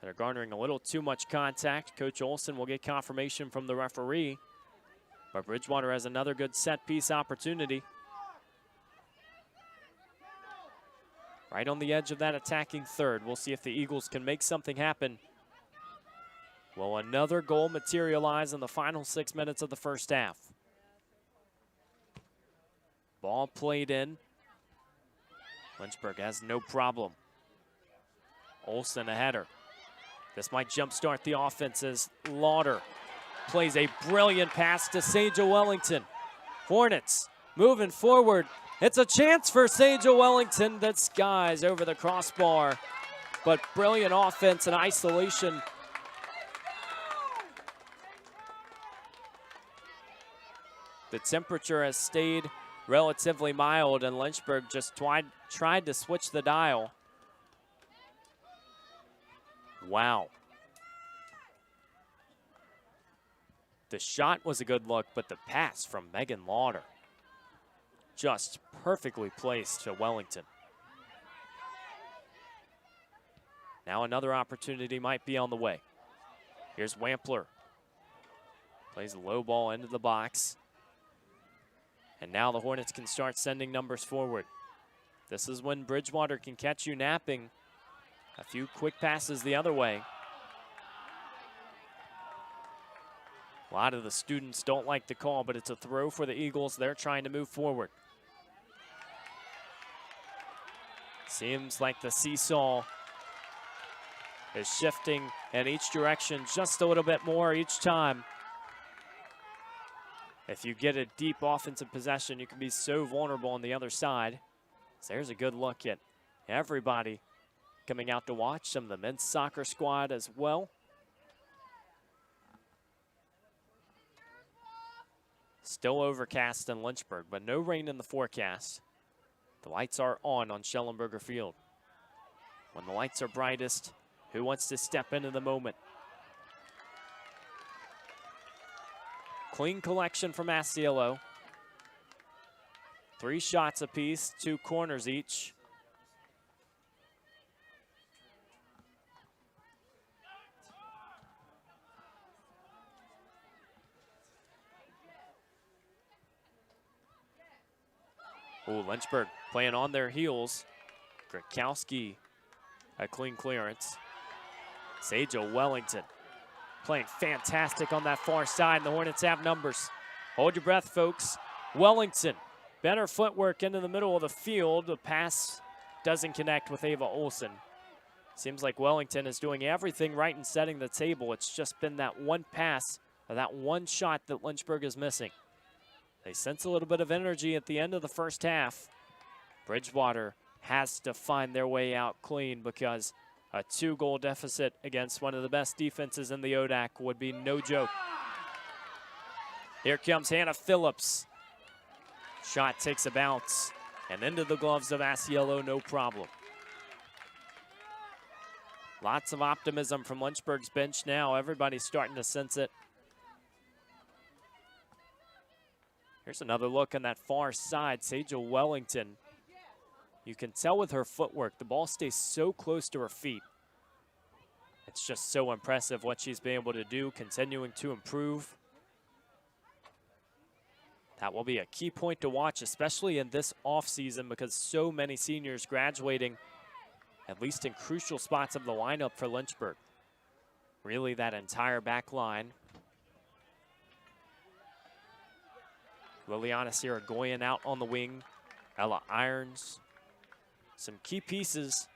that are garnering a little too much contact. Coach Olsen will get confirmation from the referee, but Bridgewater has another good set piece opportunity. Right on the edge of that attacking third. We'll see if the Eagles can make something happen. Will another goal materialize in the final 6 minutes of the first half? Ball played in. Lynchburg has no problem. Olsen a header. This might jumpstart the offense as Lauder plays a brilliant pass to Sage Wellington. Hornets moving forward. It's a chance for Sage Wellington that skies over the crossbar. But brilliant offense and isolation. The temperature has stayed relatively mild, and Lynchburg just tried to switch the dial. Wow. The shot was a good look, but the pass from Megan Lauder just perfectly placed to Wellington. Now another opportunity might be on the way. Here's Wampler. Plays a low ball into the box. And now the Hornets can start sending numbers forward. This is when Bridgewater can catch you napping. A few quick passes the other way. A lot of the students don't like the call, but it's a throw for the Eagles. They're trying to move forward. Seems like the seesaw is shifting in each direction just a little bit more each time. If you get a deep offensive possession, you can be so vulnerable on the other side. So there's a good look at everybody coming out to watch. Some of the men's soccer squad as well. Still overcast in Lynchburg, but no rain in the forecast. The lights are on Schellenberger Field. When the lights are brightest, who wants to step into the moment? Clean collection from Asiello. 3 shots apiece, 2 corners each. Oh, Lynchburg playing on their heels. Grakowski, a clean clearance. Sage Wellington playing fantastic on that far side, and the Hornets have numbers. Hold your breath, folks. Wellington, better footwork into the middle of the field. The pass doesn't connect with Ava Olsen. Seems like Wellington is doing everything right and setting the table. It's just been that one pass, or that one shot that Lynchburg is missing. They sense a little bit of energy at the end of the first half. Bridgewater has to find their way out clean because a 2-goal deficit against one of the best defenses in the ODAC would be no joke. Here comes Hannah Phillips. Shot takes a bounce and into the gloves of Asiello, no problem. Lots of optimism from Lynchburg's bench now. Everybody's starting to sense it. Here's another look on that far side. Sage Wellington. You can tell with her footwork, the ball stays so close to her feet. It's just so impressive what she's been able to do, continuing to improve. That will be a key point to watch, especially in this offseason, because so many seniors graduating, at least in crucial spots of the lineup for Lynchburg. Really, that entire back line. Liliana Siragoyen out on the wing. Ella Irons. Some key pieces.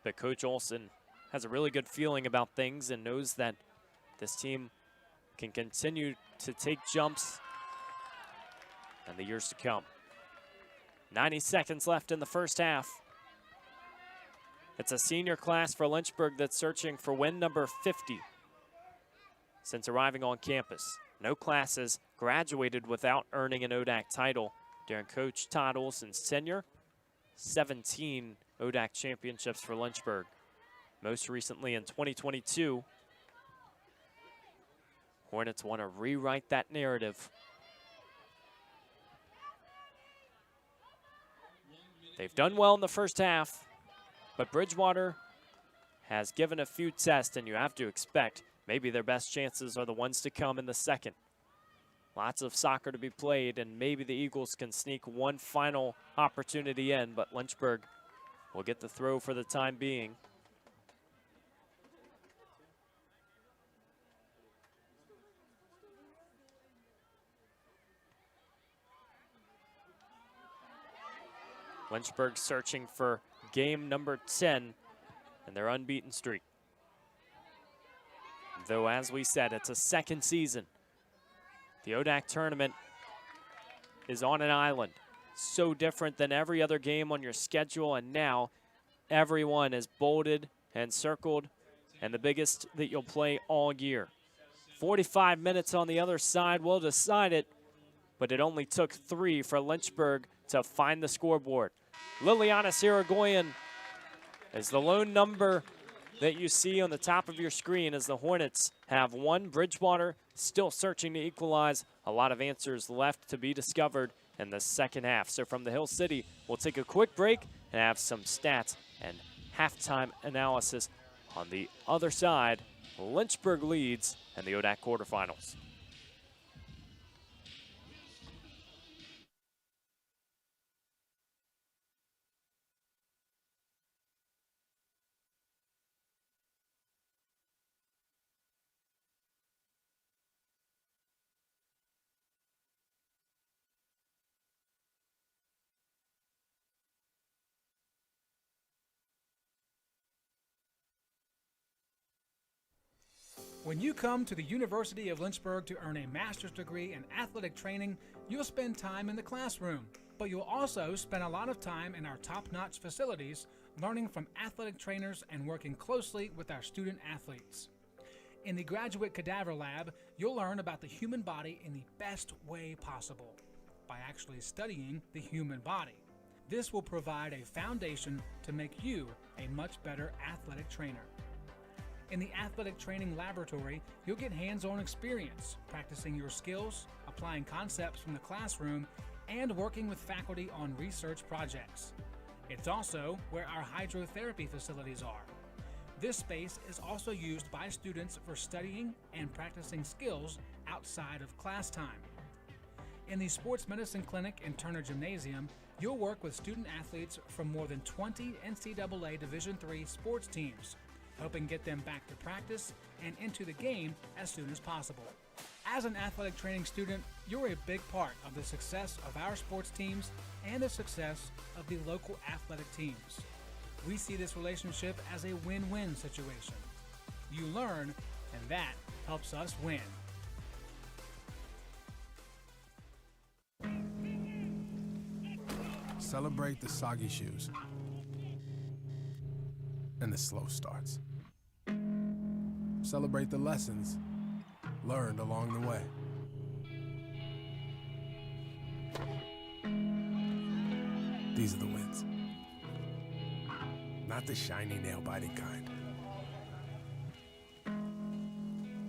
But Coach Olsen has a really good feeling about things and knows that this team can continue to take jumps in the years to come. 90 seconds left in the first half. It's a senior class for Lynchburg that's searching for win number 50 since arriving on campus. No classes graduated without earning an ODAC title during Coach Todd Olsen's tenure. 17 ODAC championships for Lynchburg. Most recently in 2022. Hornets want to rewrite that narrative. They've done well in the first half, but Bridgewater has given a few tests, and you have to expect maybe their best chances are the ones to come in the second. Lots of soccer to be played, and maybe the Eagles can sneak one final opportunity in, but Lynchburg will get the throw for the time being. Lynchburg searching for game number 10 in their unbeaten streak. Though, as we said, it's a second season. The ODAC tournament is on an island, so different than every other game on your schedule, and now everyone is bolded and circled, and the biggest that you'll play all year. 45 minutes on the other side will decide it, but it only took 3 for Lynchburg to find the scoreboard. Liliana Siragoyen is the lone number that you see on the top of your screen as the Hornets have won. Bridgewater still searching to equalize. A lot of answers left to be discovered in the second half. So from the Hill City, we'll take a quick break and have some stats and halftime analysis. On the other side, Lynchburg leads in the ODAC quarterfinals. When you come to the University of Lynchburg to earn a master's degree in athletic training, you'll spend time in the classroom, but you'll also spend a lot of time in our top-notch facilities, learning from athletic trainers and working closely with our student athletes. In the Graduate Cadaver Lab, you'll learn about the human body in the best way possible, by actually studying the human body. This will provide a foundation to make you a much better athletic trainer. In the Athletic Training Laboratory, you'll get hands-on experience, practicing your skills, applying concepts from the classroom, and working with faculty on research projects. It's also where our hydrotherapy facilities are. This space is also used by students for studying and practicing skills outside of class time. In the Sports Medicine Clinic and Turner Gymnasium, you'll work with student athletes from more than 20 NCAA Division III sports teams, helping get them back to practice and into the game as soon as possible. As an athletic training student, you're a big part of the success of our sports teams and the success of the local athletic teams. We see this relationship as a win-win situation. You learn, and that helps us win. Celebrate the soggy shoes and the slow starts. Celebrate the lessons learned along the way. These are the wins. Not the shiny, nail-biting kind.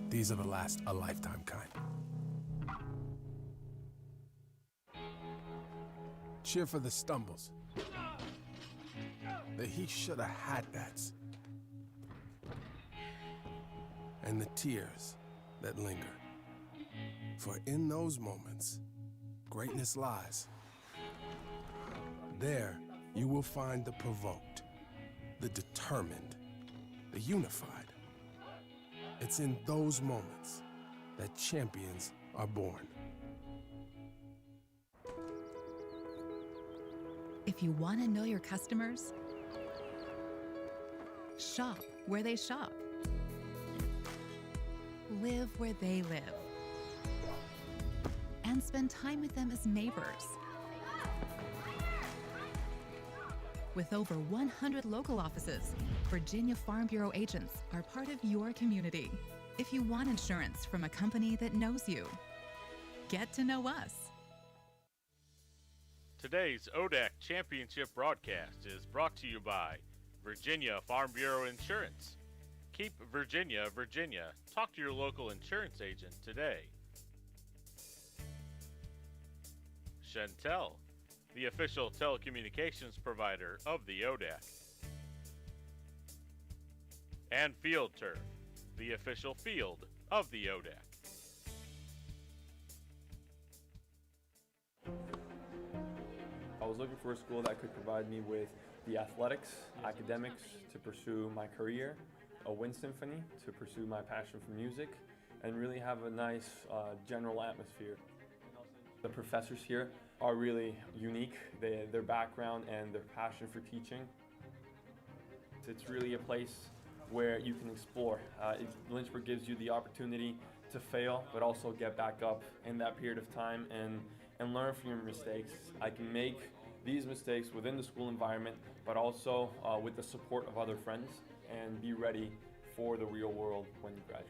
These are the last a lifetime kind. Cheer for the stumbles. The he shoulda had that's. And the tears that linger. For in those moments, greatness lies. There, you will find the provoked, the determined, the unified. It's in those moments that champions are born. If you want to know your customers, shop where they shop. Live where they live. And spend time with them as neighbors. With over 100 local offices, Virginia Farm Bureau agents are part of your community. If you want insurance from a company that knows you, get to know us. Today's ODAC Championship broadcast is brought to you by Virginia Farm Bureau Insurance. Keep Virginia, Virginia. Talk to your local insurance agent today. Chantel, the official telecommunications provider of the ODAC. And Field Turf, the official field of the ODAC. I was looking for a school that could provide me with the athletics, academics to pursue my career, a wind symphony to pursue my passion for music, and really have a nice general atmosphere. The professors here are really unique, their background and their passion for teaching. It's really a place where you can explore. Lynchburg gives you the opportunity to fail, but also get back up in that period of time and learn from your mistakes. I can make these mistakes within the school environment, but also with the support of other friends, and be ready for the real world when you graduate.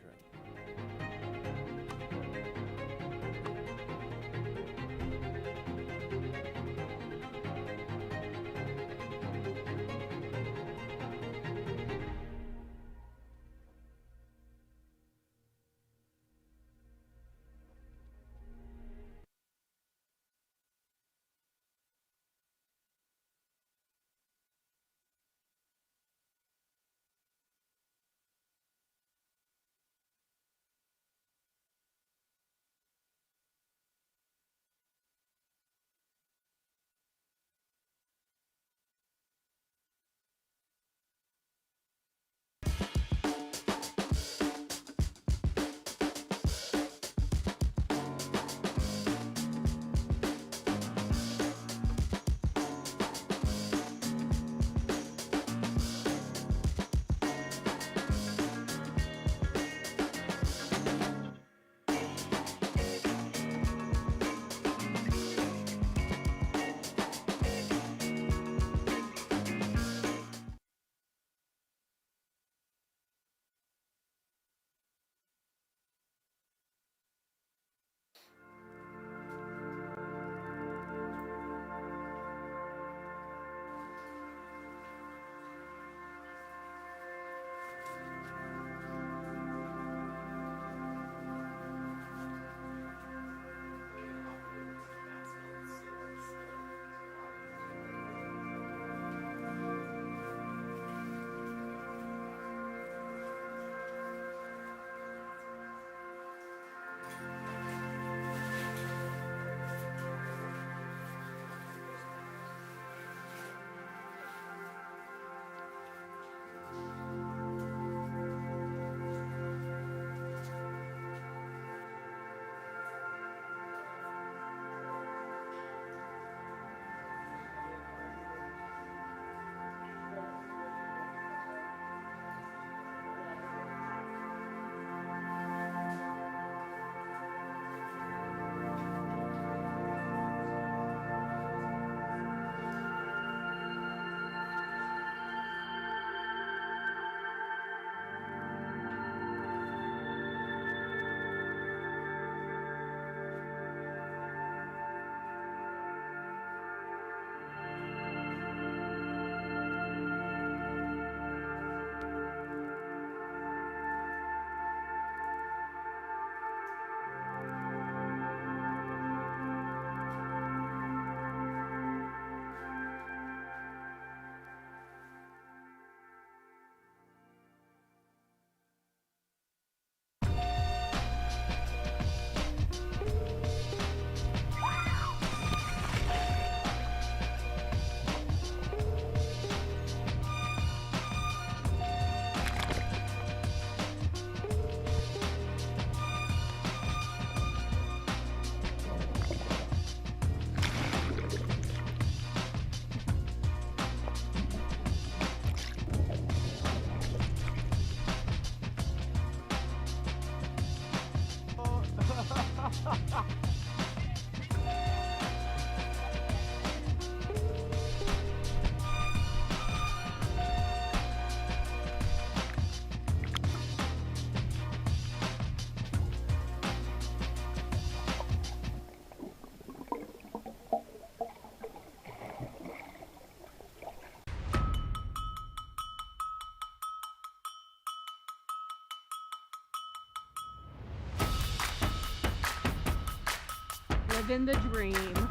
Living the dream.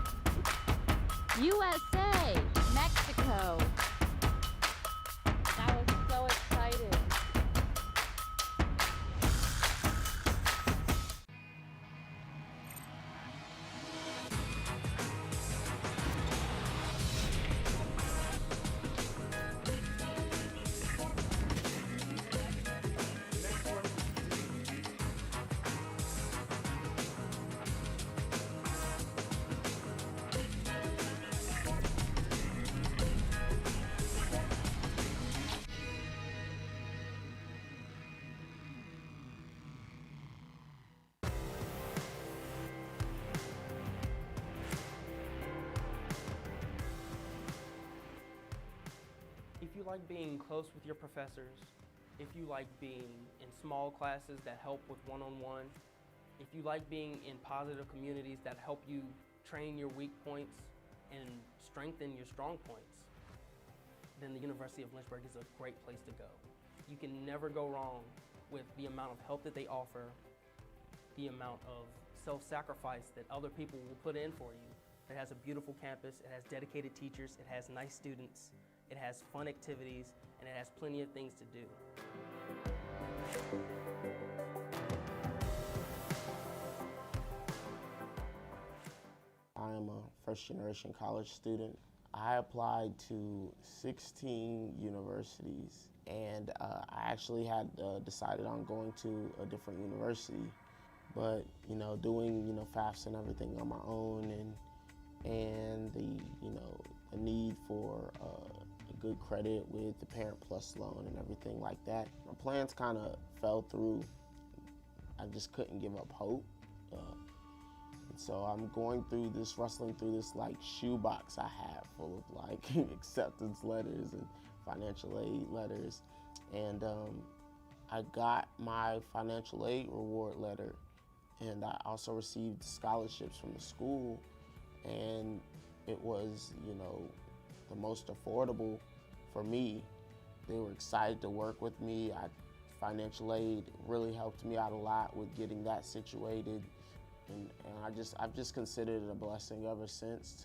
USA, Mexico. I was so excited. like being close with your professors, if you like being in small classes that help with one-on-one, if you like being in positive communities that help you train your weak points and strengthen your strong points, then the University of Lynchburg is a great place to go. You can never go wrong with the amount of help that they offer, the amount of self-sacrifice that other people will put in for you. It has a beautiful campus, it has dedicated teachers, it has nice students, it has fun activities, and it has plenty of things to do. I am a first-generation college student. I applied to 16 universities, and I actually had decided on going to a different university. But, doing, FAFSA and everything on my own, and the need for a good credit with the Parent Plus loan and everything like that, my plans kind of fell through. I just couldn't give up hope. And so I'm rustling through this like shoebox I have full of like acceptance letters and financial aid letters. And I got my financial aid reward letter, and I also received scholarships from the school, and it was, the most affordable for me. They were excited to work with me. Financial aid really helped me out a lot with getting that situated. And I've just considered it a blessing ever since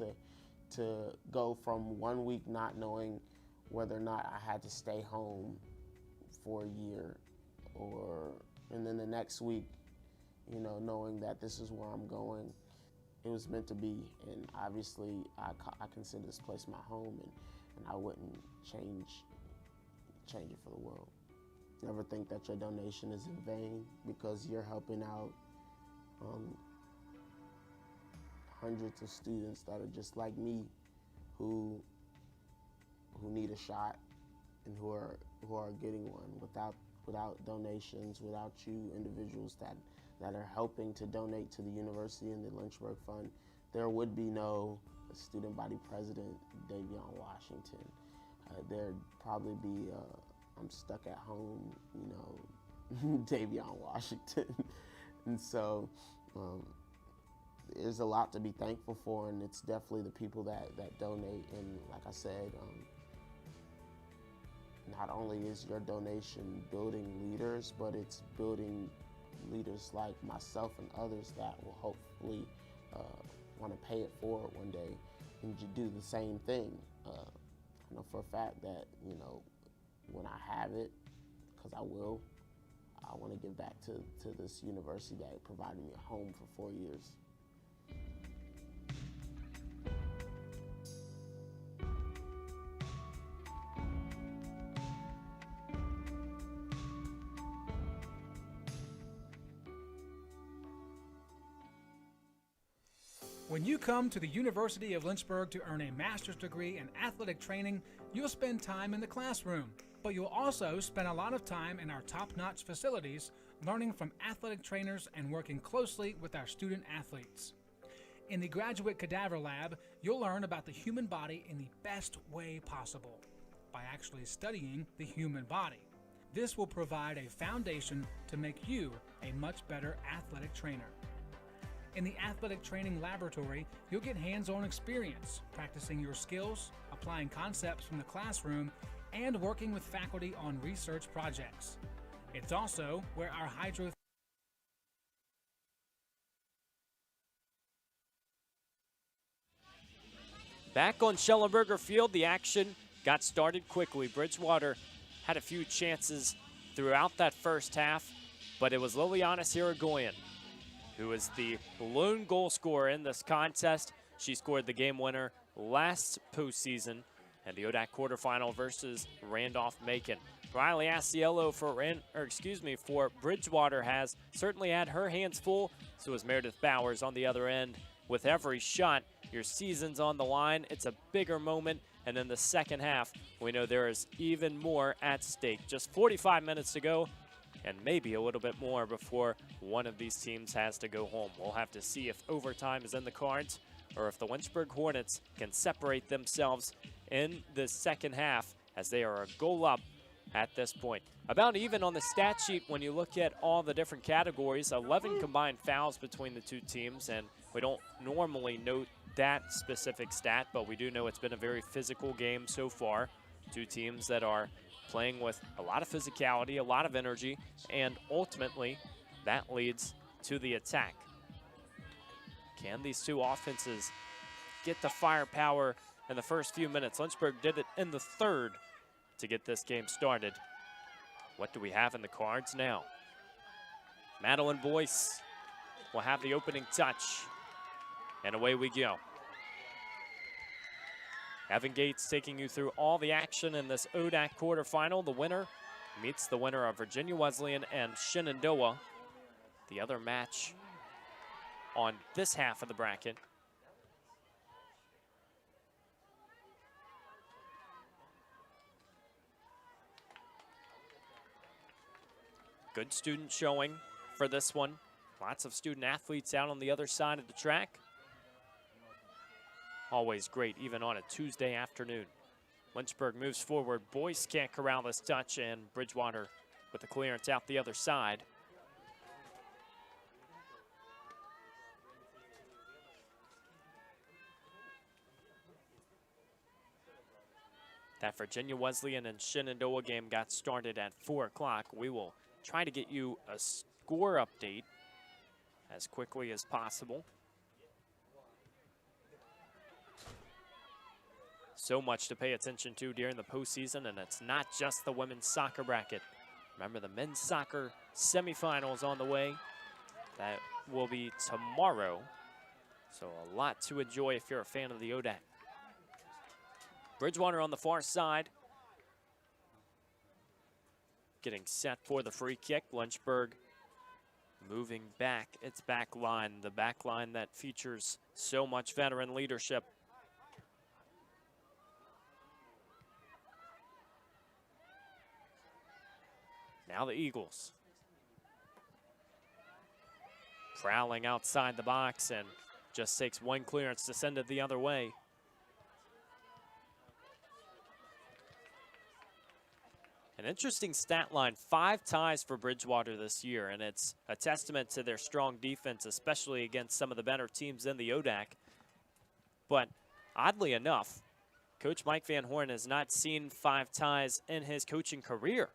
to go from 1 week not knowing whether or not I had to stay home for a year, and then the next week, knowing that this is where I'm going. It was meant to be, and obviously I consider this place my home, and I wouldn't change it for the world. Never think that your donation is in vain, because you're helping out hundreds of students that are just like me, who need a shot and who are getting one without donations, without you individuals that are helping to donate to the university and the Lynchburg Fund. There would be no student body president, Davion Washington. There'd probably be I'm stuck at home, Davion Washington. And so there's a lot to be thankful for, and it's definitely the people that donate. And like I said, not only is your donation building leaders, but it's building leaders like myself and others that will hopefully want to pay it forward one day and do the same thing. I know for a fact that, when I have it, because I will, I want to give back to this university that provided me a home for 4 years. When you come to the University of Lynchburg to earn a master's degree in athletic training, you'll spend time in the classroom, but you'll also spend a lot of time in our top-notch facilities, learning from athletic trainers and working closely with our student athletes. In the Graduate Cadaver Lab, you'll learn about the human body in the best way possible, by actually studying the human body. This will provide a foundation to make you a much better athletic trainer. In the Athletic Training Laboratory, you'll get hands-on experience, practicing your skills, applying concepts from the classroom, and working with faculty on research projects. It's also where our hydro Back on Schellenberger Field, the action got started quickly. Bridgewater had a few chances throughout that first half, but it was Liliana Sirigoyen who is the lone goal scorer in this contest. She scored the game winner last postseason and the ODAC quarterfinal versus Randolph-Macon. Riley Asiello for Bridgewater has certainly had her hands full. So is Meredith Bowers on the other end. With every shot, your season's on the line. It's a bigger moment. And in the second half, we know there is even more at stake. Just 45 minutes to go, and maybe a little bit more before one of these teams has to go home. We'll have to see if overtime is in the cards or if the Lynchburg Hornets can separate themselves in the second half as they are a goal up at this point. About even on the stat sheet when you look at all the different categories, 11 combined fouls between the two teams, and we don't normally note that specific stat, but we do know it's been a very physical game so far. Two teams that are playing with a lot of physicality, a lot of energy, and ultimately that leads to the attack. Can these two offenses get the firepower in the first few minutes? Lynchburg did it in the third to get this game started. What do we have in the cards now? Madeline Boyce will have the opening touch, and away we go. Evan Gates taking you through all the action in this ODAC quarterfinal. The winner meets the winner of Virginia Wesleyan and Shenandoah. The other match on this half of the bracket. Good student showing for this one. Lots of student athletes out on the other side of the track. Always great, even on a Tuesday afternoon. Lynchburg moves forward. Boyce can't corral this touch, and Bridgewater with the clearance out the other side. That Virginia Wesleyan and Shenandoah game got started at 4 o'clock. We will try to get you a score update as quickly as possible. So much to pay attention to during the postseason, and it's not just the women's soccer bracket. Remember, the men's soccer semifinals on the way. That will be tomorrow. So a lot to enjoy if you're a fan of the ODAC. Bridgewater on the far side. Getting set for the free kick. Lynchburg moving back its back line. The back line that features so much veteran leadership. Now the Eagles. Prowling outside the box and just takes one clearance to send it the other way. An interesting stat line, 5 ties for Bridgewater this year, and it's a testament to their strong defense, especially against some of the better teams in the ODAC. But oddly enough, Coach Mike Van Horn has not seen 5 ties in his coaching career,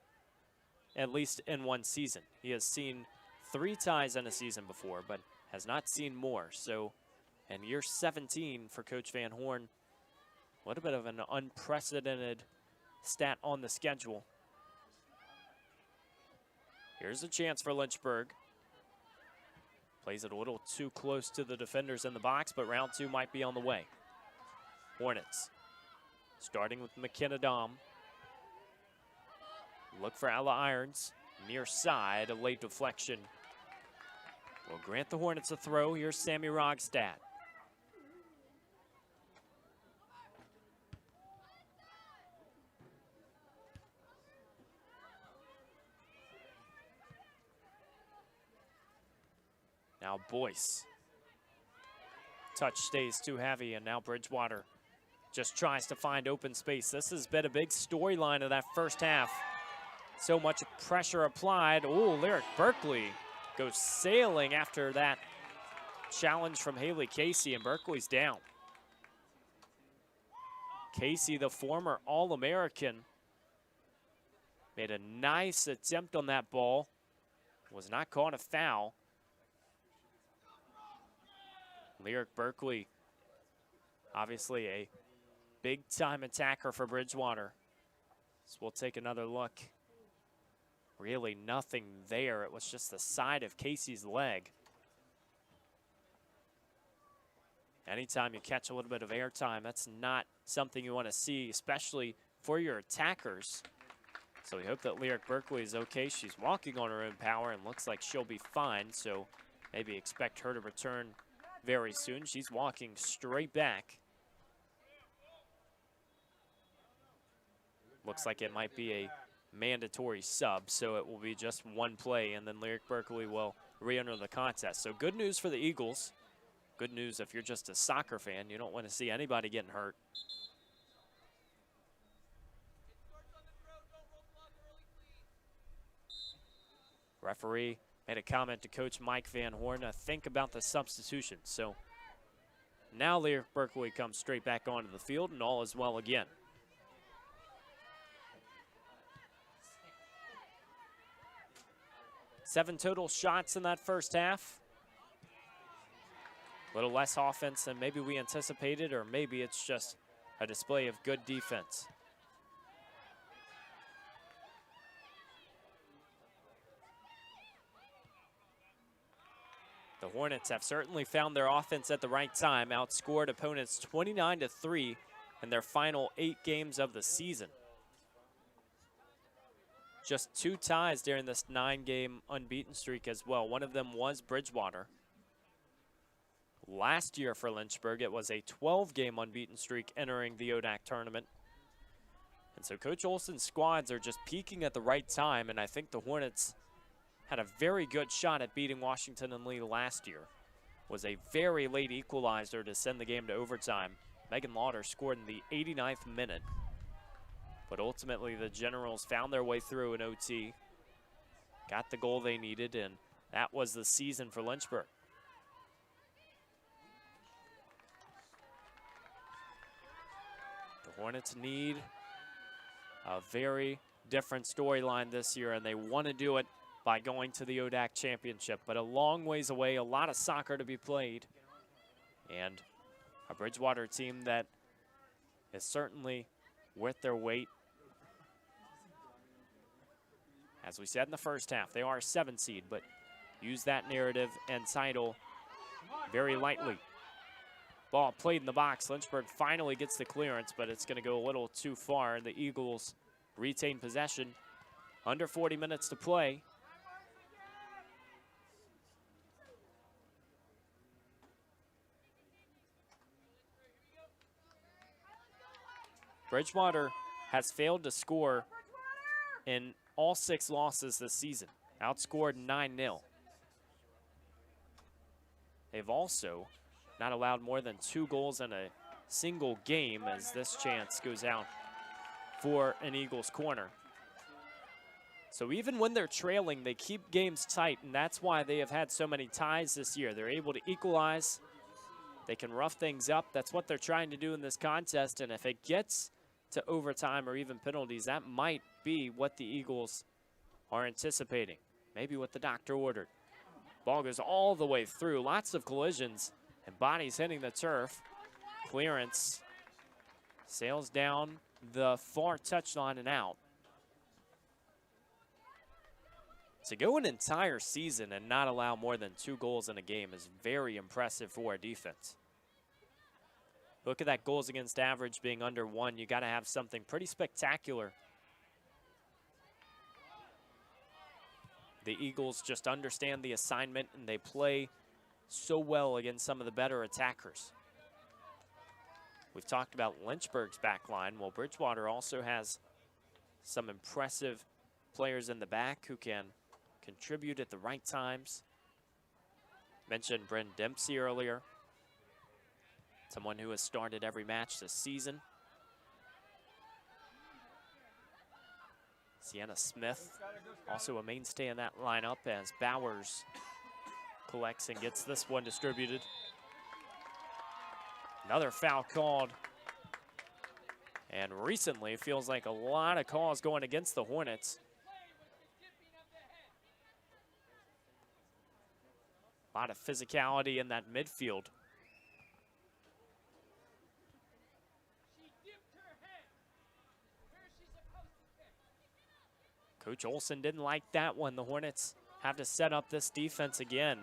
at least in one season. He has seen 3 ties in a season before, but has not seen more. So in year 17 for Coach Van Horn, a little bit of an unprecedented stat on the schedule. Here's a chance for Lynchburg. Plays it a little too close to the defenders in the box, but round 2 might be on the way. Hornets starting with McKenna Dom. Look for Ella Irons. Near side, a late deflection will grant the Hornets a throw. Here's Sammy Rogstad. Now Boyce. Touch stays too heavy, and now Bridgewater just tries to find open space. This has been a big storyline of that first half. So much pressure applied. Oh, Lyric Berkeley goes sailing after that challenge from Haley Casey, and Berkeley's down. Casey, the former All-American, made a nice attempt on that ball. Was not caught a foul. Lyric Berkeley, obviously a big-time attacker for Bridgewater. So we'll take another look. Really nothing there. It was just the side of Casey's leg. Anytime you catch a little bit of airtime, that's not something you want to see, especially for your attackers. So we hope that Lyric Berkeley is okay. She's walking on her own power and looks like she'll be fine, so maybe expect her to return very soon. She's walking straight back. Looks like it might be a mandatory sub, so it will be just one play, and then Lyric Berkeley will re-enter the contest. So good news for the Eagles. Good news if you're just a soccer fan. You don't want to see anybody getting hurt. Referee made a comment to Coach Mike Van Horn to think about the substitution. So now Lyric Berkeley comes straight back onto the field, and all is well again. Seven total shots in that first half. A little less offense than maybe we anticipated, or maybe it's just a display of good defense. The Hornets have certainly found their offense at the right time, outscored opponents 29-3 in their final 8 games of the season. Just 2 ties during this 9-game unbeaten streak as well. One of them was Bridgewater. Last year for Lynchburg, it was a 12-game unbeaten streak entering the ODAC tournament. And so Coach Olson's squads are just peaking at the right time, and I think the Hornets had a very good shot at beating Washington and Lee last year. Was a very late equalizer to send the game to overtime. Megan Lauder scored in the 89th minute. But ultimately the Generals found their way through in OT, got the goal they needed, and that was the season for Lynchburg. The Hornets need a very different storyline this year, and they want to do it by going to the ODAC championship, but a long ways away, a lot of soccer to be played, and a Bridgewater team that is certainly worth their weight. As we said in the first half, they are a 7 seed, but use that narrative and title very lightly. Ball played in the box. Lynchburg finally gets the clearance, but it's going to go a little too far, and the Eagles retain possession. Under 40 minutes to play. Bridgewater has failed to score in all 6 losses this season, outscored 9-0. They've also not allowed more than 2 goals in a single game, as this chance goes out for an Eagles corner. So even when they're trailing, they keep games tight, and that's why they have had so many ties this year. They're able to equalize. They can rough things up. That's what they're trying to do in this contest, and if it gets to overtime or even penalties, that might be what the Eagles are anticipating. Maybe what the doctor ordered. Ball goes all the way through. Lots of collisions and bodies hitting the turf. Clearance sails down the far touchline and out. To go an entire season and not allow more than 2 goals in a game is very impressive for a defense. Look at that goals against average being under 1. You got to have something pretty spectacular. The Eagles just understand the assignment, and they play so well against some of the better attackers. We've talked about Lynchburg's back line. Well, Bridgewater also has some impressive players in the back who can contribute at the right times. Mentioned Brent Dempsey earlier. Someone who has started every match this season. Sienna Smith, also a mainstay in that lineup, as Bowers collects and gets this one distributed. Another foul called. And recently, it feels like a lot of calls going against the Hornets. A lot of physicality in that midfield. Coach Olson didn't like that one. The Hornets have to set up this defense again.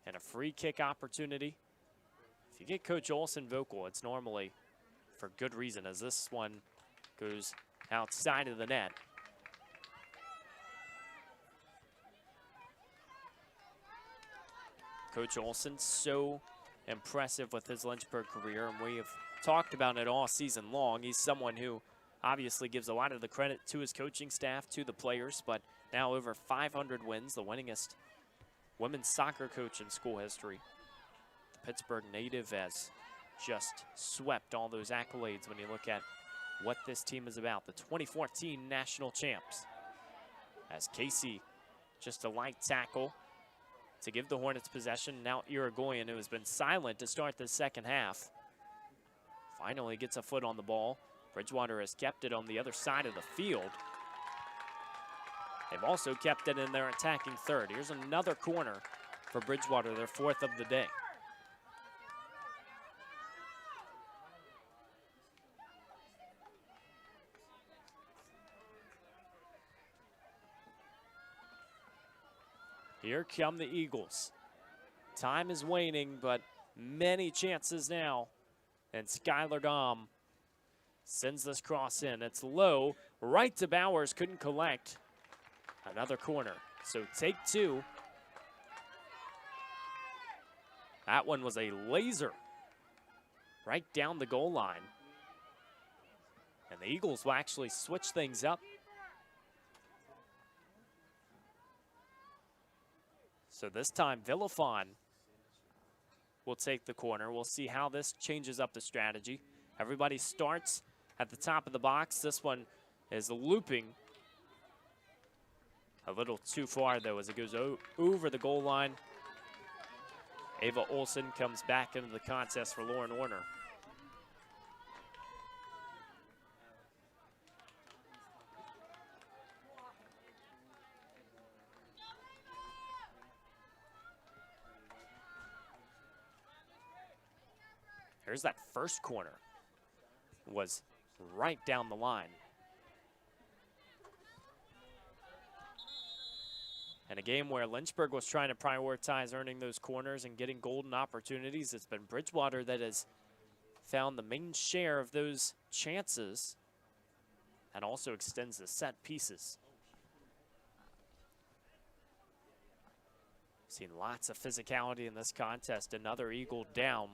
And a free kick opportunity. If you get Coach Olson vocal, it's normally for good reason, as this one goes outside of the net. Coach Olson, so impressive with his Lynchburg career, and we have talked about it all season long. He's someone who obviously gives a lot of the credit to his coaching staff, to the players, but now over 500 wins, the winningest women's soccer coach in school history. The Pittsburgh native has just swept all those accolades when you look at what this team is about, the 2014 national champs. as Casey just a light tackle to give the Hornets possession. Now Irigoyen, who has been silent to start the second half, finally gets a foot on the ball. Bridgewater has kept it on the other side of the field. They've also kept it in their attacking third. Here's another corner for Bridgewater, their fourth of the day. Here come the Eagles. Time is waning, but many chances now. And Skylar Dom sends this cross in. It's low, right to Bowers, couldn't collect. Another corner, so take two. That one was a laser right down the goal line. And the Eagles will actually switch things up. So this time, Villafon will take the corner. We'll see how this changes up the strategy. Everybody starts at the top of the box. This one is looping a little too far, though, as it goes over the goal line. Ava Olsen comes back into the contest for Lauren Warner. Here's that first corner. Was right down the line. And a game where Lynchburg was trying to prioritize earning those corners and getting golden opportunities. It's been Bridgewater that has found the main share of those chances and also extends the set pieces. Seen lots of physicality in this contest. Another Eagle down.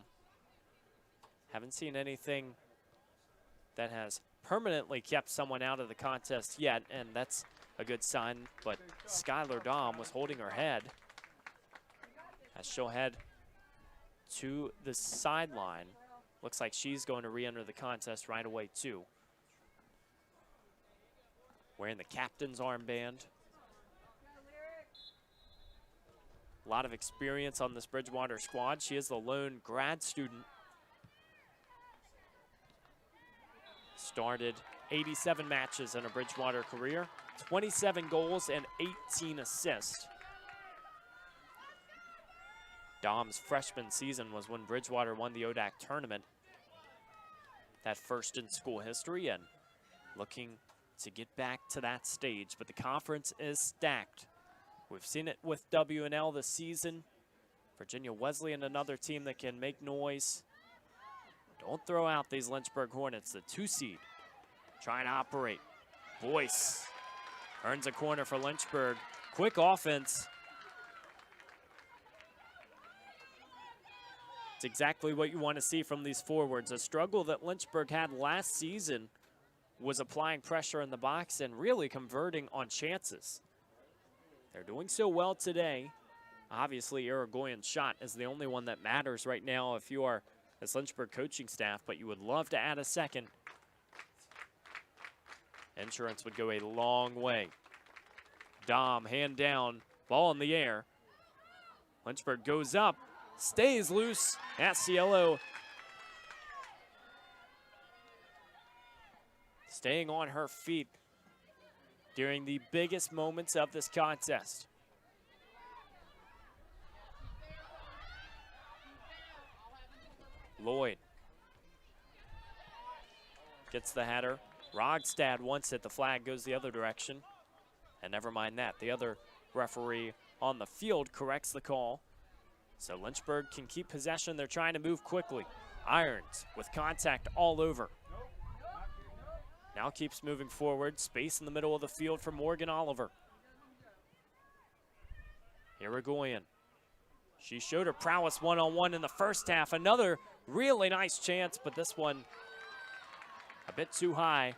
Haven't seen anything that has permanently kept someone out of the contest yet, and that's a good sign, but Skylar Dom was holding her head as she'll head to the sideline. Looks like she's going to re-enter the contest right away, too. Wearing the captain's armband. A lot of experience on this Bridgewater squad. She is the lone grad student. Started 87 matches in her Bridgewater career, 27 goals and 18 assists. Dom's freshman season was when Bridgewater won the ODAC tournament. That first in school history, and looking to get back to that stage. But the conference is stacked. We've seen it with W&L this season. Virginia Wesleyan, another team that can make noise. Don't throw out these Lynchburg Hornets, the 2 seed. Trying to operate. Boyce earns a corner for Lynchburg. Quick offense. It's exactly what you want to see from these forwards. A struggle that Lynchburg had last season was applying pressure in the box and really converting on chances. They're doing so well today. Obviously, Irigoyen's shot is the only one that matters right now if you are this Lynchburg coaching staff, but you would love to add a second. Insurance would go a long way. Dom, hand down, ball in the air. Lynchburg goes up, stays loose. Cielo staying on her feet during the biggest moments of this contest. Lloyd gets the header. Rogstad wants it. The flag goes the other direction. And never mind that. The other referee on the field corrects the call. So Lynchburg can keep possession. They're trying to move quickly. Irons with contact all over. Now keeps moving forward. Space in the middle of the field for Morgan Oliver. Irigoyen. She showed her prowess one-on-one in the first half. Another really nice chance, but this one a bit too high.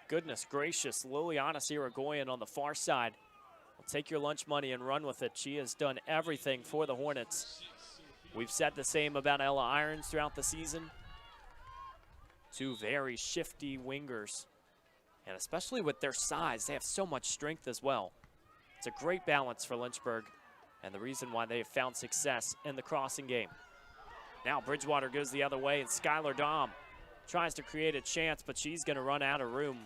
Goodness gracious, Liliana Irigoyen on the far side. Will take your lunch money and run with it. She has done everything for the Hornets. We've said the same about Ella Irons throughout the season. Two very shifty wingers. And especially with their size, they have so much strength as well. It's a great balance for Lynchburg and the reason why they have found success in the crossing game. Now Bridgewater goes the other way, and Skylar Dom tries to create a chance, but she's going to run out of room.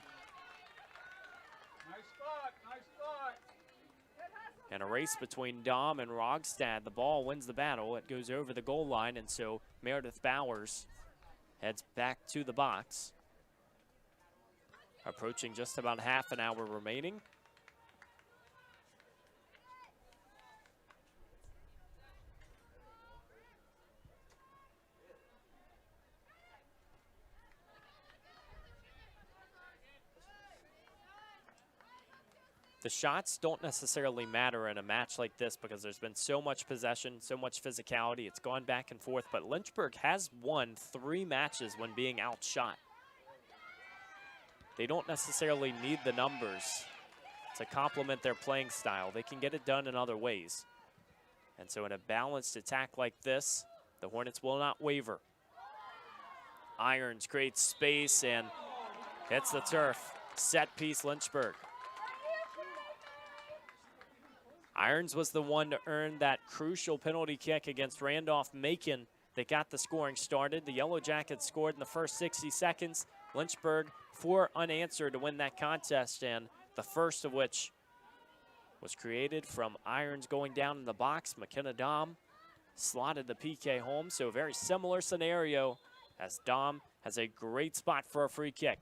And a race between Dom and Rogstad. The ball wins the battle. It goes over the goal line, and so Meredith Bowers heads back to the box. Approaching just about half an hour remaining. The shots don't necessarily matter in a match like this because there's been so much possession, so much physicality. It's gone back and forth, but Lynchburg has won 3 matches when being outshot. They don't necessarily need the numbers to complement their playing style. They can get it done in other ways. And so in a balanced attack like this, the Hornets will not waver. Irons creates space and hits the turf. Set piece Lynchburg. Irons was the one to earn that crucial penalty kick against Randolph-Macon that got the scoring started. The Yellow Jackets scored in the first 60 seconds. Lynchburg 4 unanswered to win that contest, and the first of which was created from Irons going down in the box. McKenna Dom slotted the PK home, so a very similar scenario as Dom has a great spot for a free kick.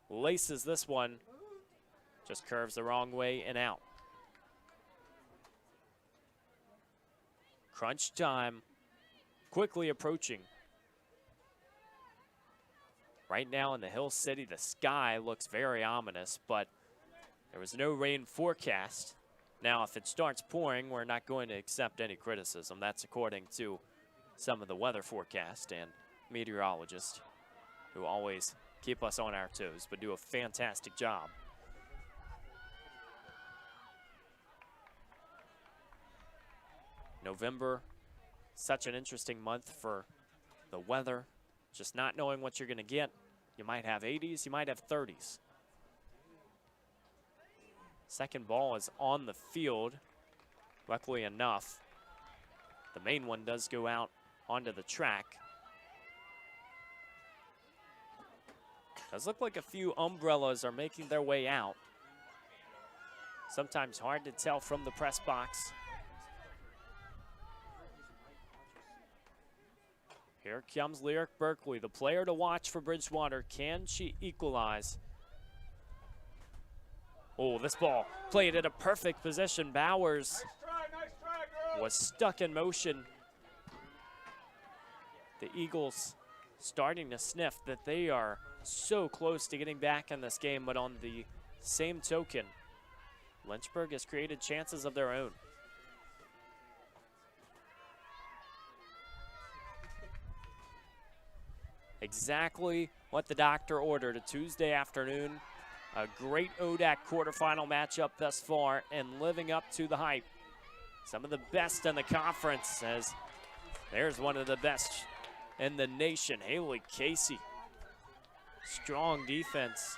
Laces this one, just curves the wrong way and out. Crunch time, quickly approaching. Right now in the Hill City, the sky looks very ominous, but there was no rain forecast. Now, if it starts pouring, we're not going to accept any criticism. That's according to some of the weather forecast and meteorologists who always keep us on our toes, but do a fantastic job. November, such an interesting month for the weather. Just not knowing what you're going to get. You might have 80s, you might have 30s. Second ball is on the field. Luckily enough, the main one does go out onto the track. Does look like a few umbrellas are making their way out. Sometimes hard to tell from the press box. Here comes Lyric Berkeley, the player to watch for Bridgewater. Can she equalize? Oh, this ball played at a perfect position. Bowers was stuck in motion. The Eagles starting to sniff that they are so close to getting back in this game, but on the same token, Lynchburg has created chances of their own. Exactly what the doctor ordered, a Tuesday afternoon. A great ODAC quarterfinal matchup thus far and living up to the hype. Some of the best in the conference, as there's one of the best in the nation, Haley Casey. Strong defense.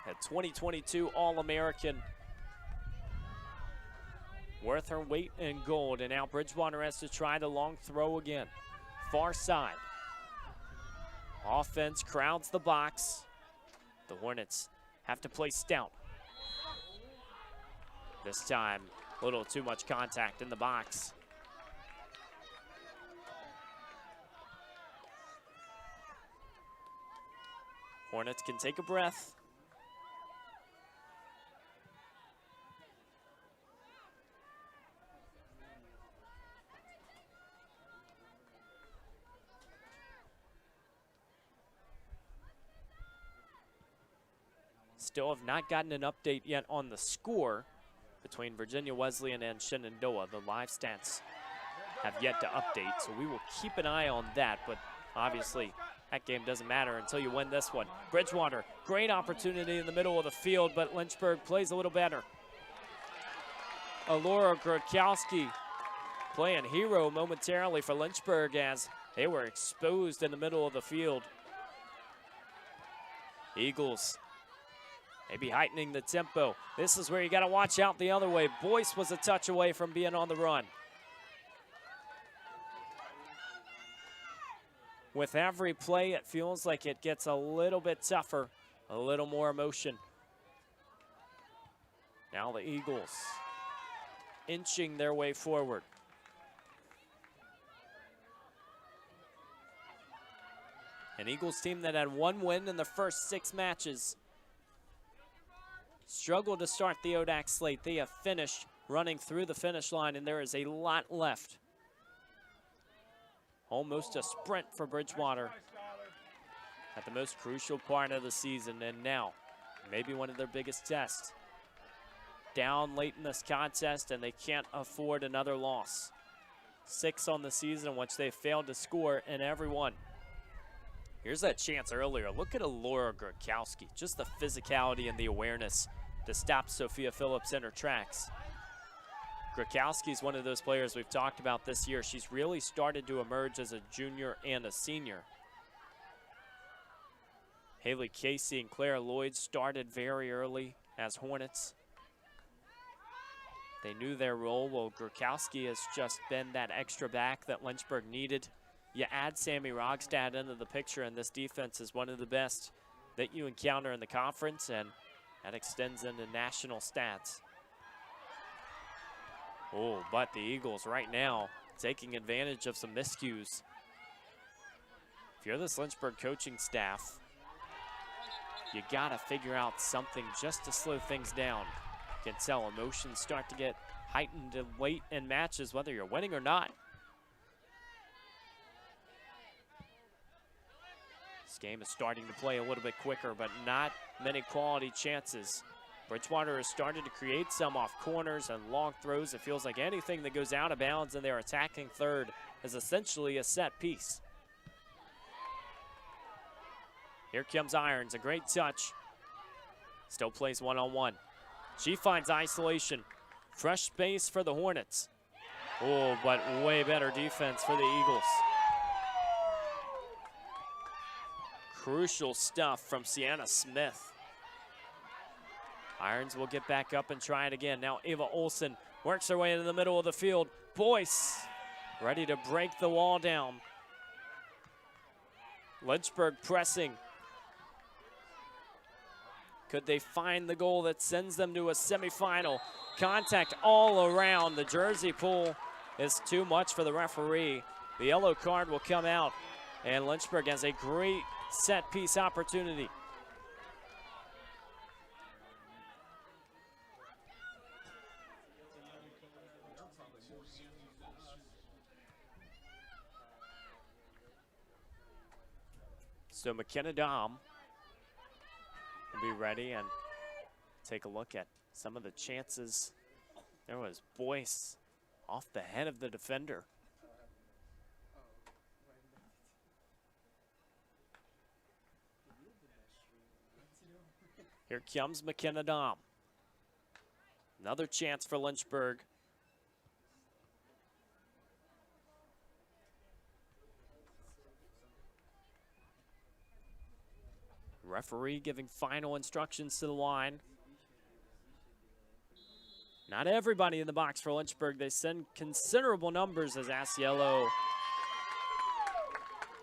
A 2022 All-American. Worth her weight in gold, and now Bridgewater has to try the long throw again. Far side. Offense crowds the box. The Hornets have to play stout. This time, a little too much contact in the box. Hornets can take a breath. Still have not gotten an update yet on the score between Virginia Wesleyan and Shenandoah. The live stats have yet to update, so we will keep an eye on that, but obviously that game doesn't matter until you win this one. Bridgewater, great opportunity in the middle of the field, but Lynchburg plays a little better. Alora Grodkowski playing hero momentarily for Lynchburg as they were exposed in the middle of the field. Eagles maybe heightening the tempo. This is where you got to watch out the other way. Boyce was a touch away from being on the run. With every play, it feels like it gets a little bit tougher, a little more emotion. Now the Eagles inching their way forward. An Eagles team that had 1 win in the first 6 matches. Struggled to start the ODAC slate. They have finished running through the finish line, and there is a lot left. Almost a sprint for Bridgewater at the most crucial part of the season, and now maybe one of their biggest tests. Down late in this contest, and they can't afford another loss. 6 on the season in which they failed to score in every one. Here's that chance earlier. Look at Alora Grokowski. Just the physicality and the awareness to stop Sophia Phillips in her tracks. Grokowski is one of those players we've talked about this year. She's really started to emerge as a junior and a senior. Haley Casey and Claire Lloyd started very early as Hornets. They knew their role. Well, Grokowski has just been that extra back that Lynchburg needed. You add Sammy Rogstad into the picture, and this defense is one of the best that you encounter in the conference, and that extends into national stats. Oh, but the Eagles right now taking advantage of some miscues. If you're this Lynchburg coaching staff, you gotta figure out something just to slow things down. You can tell emotions start to get heightened late in matches, whether you're winning or not. This game is starting to play a little bit quicker, but not many quality chances. Bridgewater has started to create some off corners and long throws. It feels like anything that goes out of bounds in their attacking third is essentially a set piece. Here comes Irons, a great touch. Still plays one-on-one. She finds isolation. Fresh space for the Hornets. Oh, but way better defense for the Eagles. Crucial stuff from Sienna Smith. Irons will get back up and try it again. Now Ava Olson works her way into the middle of the field. Boyce ready to break the wall down. Lynchburg pressing. Could they find the goal that sends them to a semifinal? Contact all around. The jersey pull is too much for the referee. The yellow card will come out, and Lynchburg has a great set piece opportunity. So McKenna Dom will be ready and take a look at some of the chances. There was Boyce off the head of the defender. Here comes McKenna Dom. Another chance for Lynchburg. Referee giving final instructions to the line. Not everybody in the box for Lynchburg. They send considerable numbers as Asiello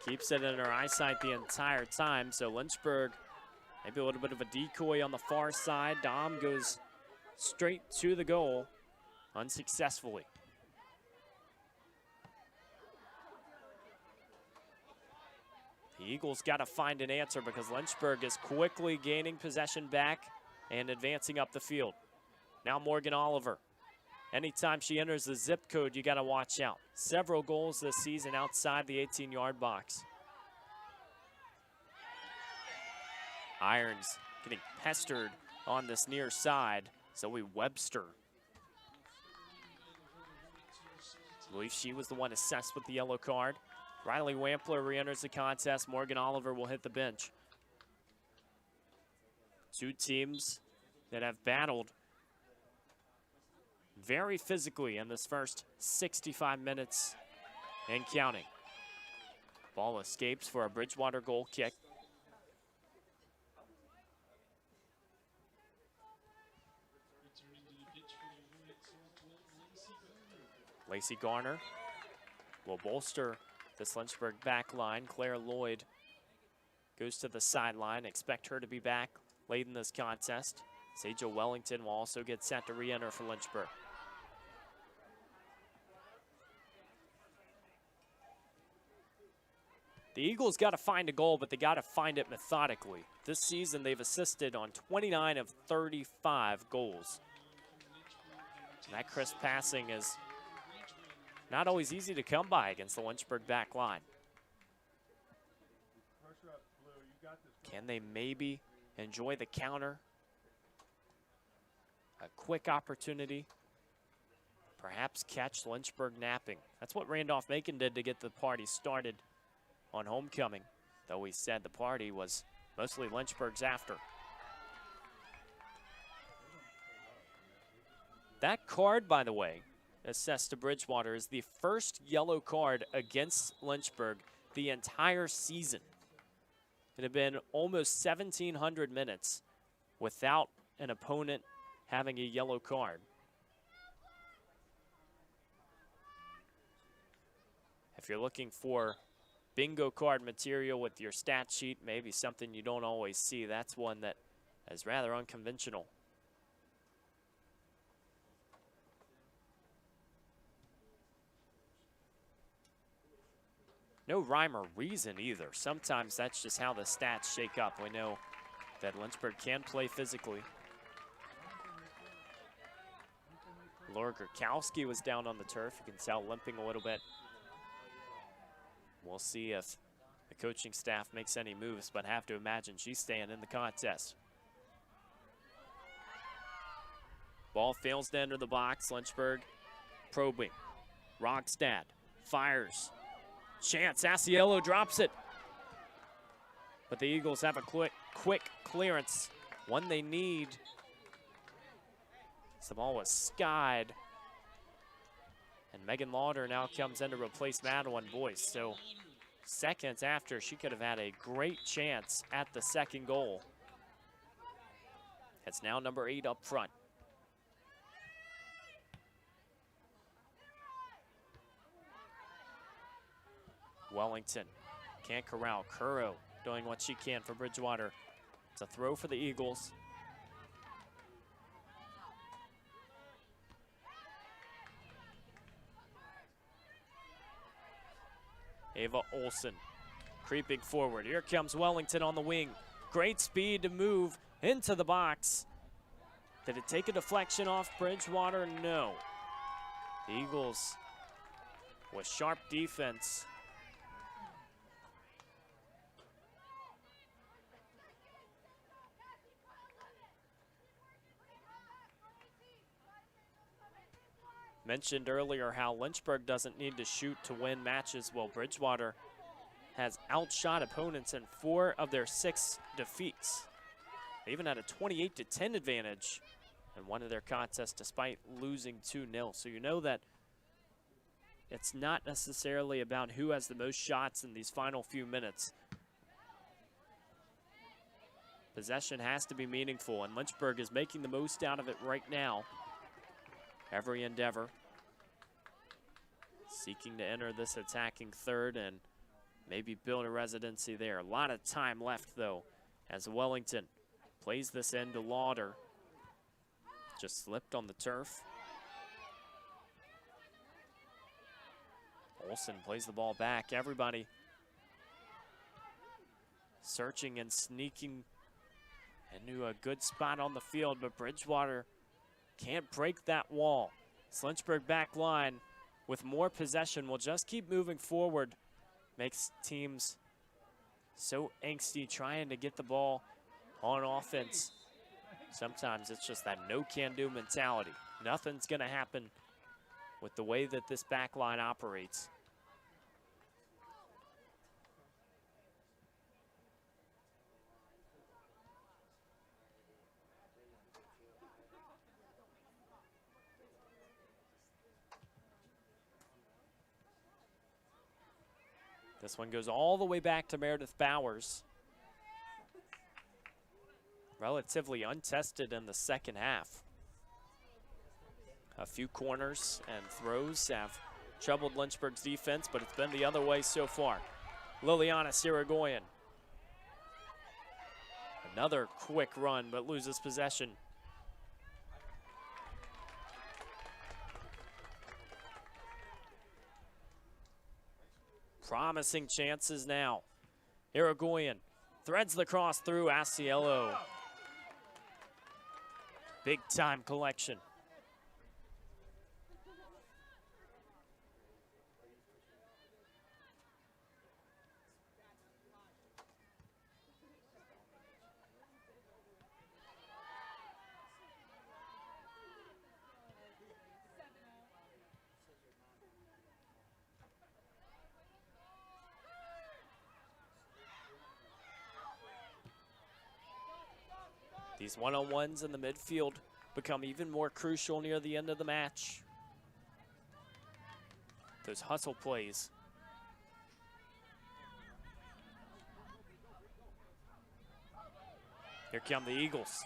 keeps it in her eyesight the entire time. So Lynchburg, maybe a little bit of a decoy on the far side. Dom goes straight to the goal unsuccessfully. The Eagles got to find an answer because Lynchburg is quickly gaining possession back and advancing up the field. Now Morgan Oliver. Anytime she enters the zip code, you got to watch out. Several goals this season outside the 18-yard box. Irons getting pestered on this near side. Zoe Webster. I believe she was the one assessed with the yellow card. Riley Wampler re-enters the contest. Morgan Oliver will hit the bench. Two teams that have battled very physically in this first 65 minutes and counting. Ball escapes for a Bridgewater goal kick. Lacey Garner will bolster this Lynchburg back line. Claire Lloyd goes to the sideline. Expect her to be back late in this contest. Sage Wellington will also get set to re-enter for Lynchburg. The Eagles got to find a goal, but they got to find it methodically. This season, they've assisted on 29 of 35 goals. And that crisp passing is not always easy to come by against the Lynchburg back line. Can they maybe enjoy the counter? A quick opportunity. Perhaps catch Lynchburg napping. That's what Randolph-Macon did to get the party started on homecoming, though he said the party was mostly Lynchburg's after. That card, by the way, assessed to Bridgewater, is the first yellow card against Lynchburg the entire season. It had been almost 1,700 minutes without an opponent having a yellow card. If you're looking for bingo card material with your stat sheet, maybe something you don't always see, that's one that is rather unconventional. No rhyme or reason either. Sometimes that's just how the stats shake up. We know that Lynchburg can play physically. Laura Gurkowski was down on the turf. You can tell limping a little bit. We'll see if the coaching staff makes any moves, but have to imagine she's staying in the contest. Ball fails to enter the box. Lynchburg probing. Rogstad fires. Chance, Asiello drops it. But the Eagles have a quick clearance. One they need. The ball was skied. And Megan Lauder now comes in to replace Madeline Boyce. So seconds after, she could have had a great chance at the second goal. It's now number 8 up front. Wellington can't corral. Curro doing what she can for Bridgewater. It's a throw for the Eagles. Ava Olson creeping forward. Here comes Wellington on the wing. Great speed to move into the box. Did it take a deflection off Bridgewater? No. The Eagles with sharp defense. Mentioned earlier how Lynchburg doesn't need to shoot to win matches. Well, Bridgewater has outshot opponents in 4 of their 6 defeats. They even had a 28-10 advantage in one of their contests despite losing 2-0. So you know that it's not necessarily about who has the most shots in these final few minutes. Possession has to be meaningful, and Lynchburg is making the most out of it right now. Every endeavor seeking to enter this attacking third and maybe build a residency there. A lot of time left, though, as Wellington plays this into Lauder. Just slipped on the turf. Olsen plays the ball back. Everybody searching and sneaking into a good spot on the field, but Bridgewater can't break that wall. This Lynchburg back line with more possession will just keep moving forward. Makes teams so angsty trying to get the ball on offense. Sometimes it's just that no-can-do mentality. Nothing's going to happen with the way that this back line operates. This one goes all the way back to Meredith Bowers. Relatively untested in the second half. A few corners and throws have troubled Lynchburg's defense, but it's been the other way so far. Liliana Sirigoyen. Another quick run, but loses possession. Promising chances now. Irigoyen threads the cross through Asiello. Big time collection. These one-on-ones in the midfield become even more crucial near the end of the match. Those hustle plays. Here come the Eagles.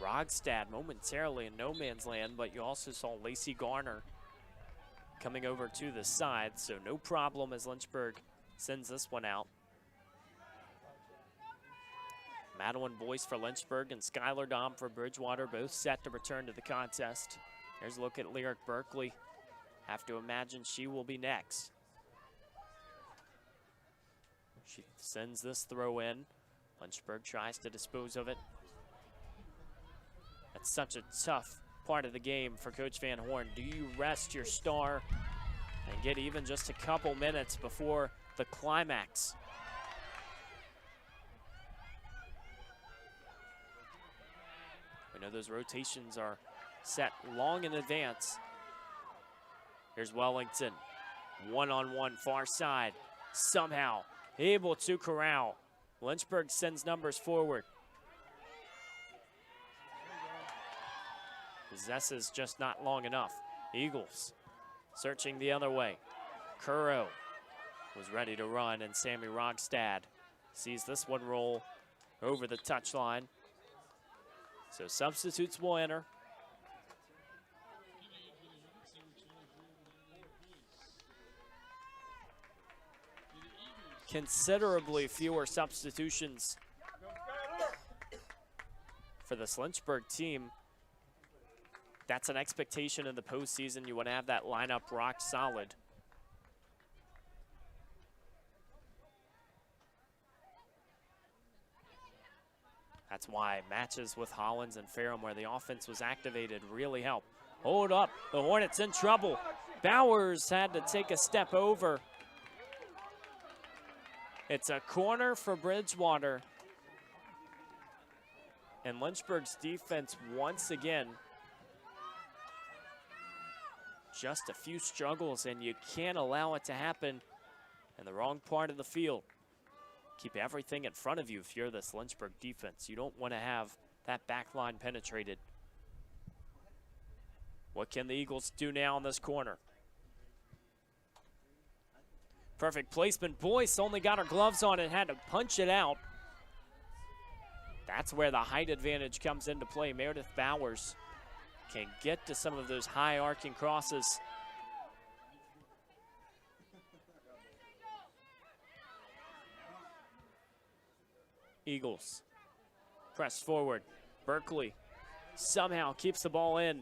Rogstad momentarily in no man's land, but you also saw Lacey Garner coming over to the side, so no problem as Lynchburg sends this one out. Madeline Boyce for Lynchburg and Skylar Dom for Bridgewater, both set to return to the contest. Here's a look at Lyric Berkeley. Have to imagine she will be next. She sends this throw in. Lynchburg tries to dispose of it. That's such a tough part of the game for Coach Van Horn. Do you rest your star and get even just a couple minutes before the climax? We know those rotations are set long in advance. Here's Wellington, one-on-one far side, somehow able to corral. Lynchburg sends numbers forward. Possesses just not long enough. Eagles searching the other way. Curro was ready to run, and Sammy Rogstad sees this one roll over the touchline. So substitutes will enter. Considerably fewer substitutions for this Lynchburg team. That's an expectation in the postseason. You want to have that lineup rock solid. That's why matches with Hollins and Ferrum where the offense was activated really help. Hold up, the Hornets in trouble. Bowers had to take a step over. It's a corner for Bridgewater. And Lynchburg's defense once again, just a few struggles, and you can't allow it to happen in the wrong part of the field. Keep everything in front of you if you're this Lynchburg defense. You don't want to have that back line penetrated. What can the Eagles do now in this corner? Perfect placement. Boyce only got her gloves on and had to punch it out. That's where the height advantage comes into play. Meredith Bowers can get to some of those high arcing crosses. Eagles press forward. Berkeley somehow keeps the ball in.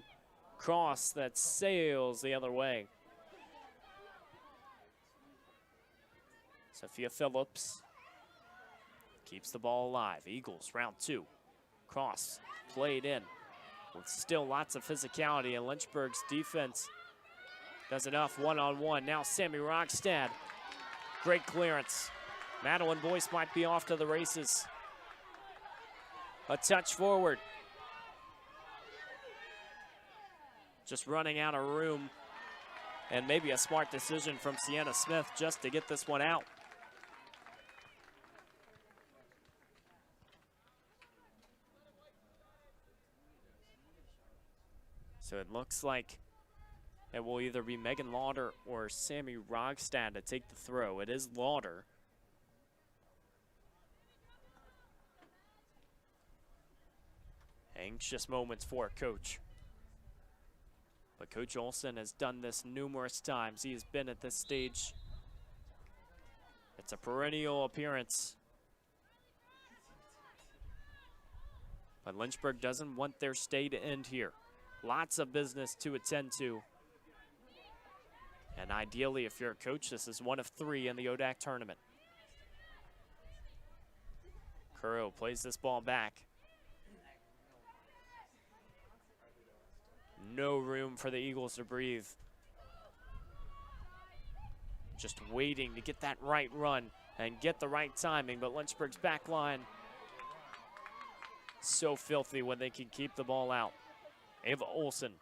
Cross that sails the other way. Sophia Phillips keeps the ball alive. Eagles round two. Cross played in with still lots of physicality, and Lynchburg's defense does enough one-on-one. Now Sammy Rogstad, great clearance. Madeline Boyce might be off to the races. A touch forward. Just running out of room, and maybe a smart decision from Sienna Smith just to get this one out. So it looks like it will either be Megan Lauder or Sammy Rogstad to take the throw. It is Lauder. Anxious moments for Coach But Coach Olson has done this numerous times. He has been at this stage. It's a perennial appearance. But Lynchburg doesn't want their stay to end here. Lots of business to attend to. And ideally, if you're a coach, this is one of 3 in the ODAC tournament. Curro plays this ball back. No room for the Eagles to breathe. Just waiting to get that right run and get the right timing, but Lynchburg's back line so filthy when they can keep the ball out. Ava Olson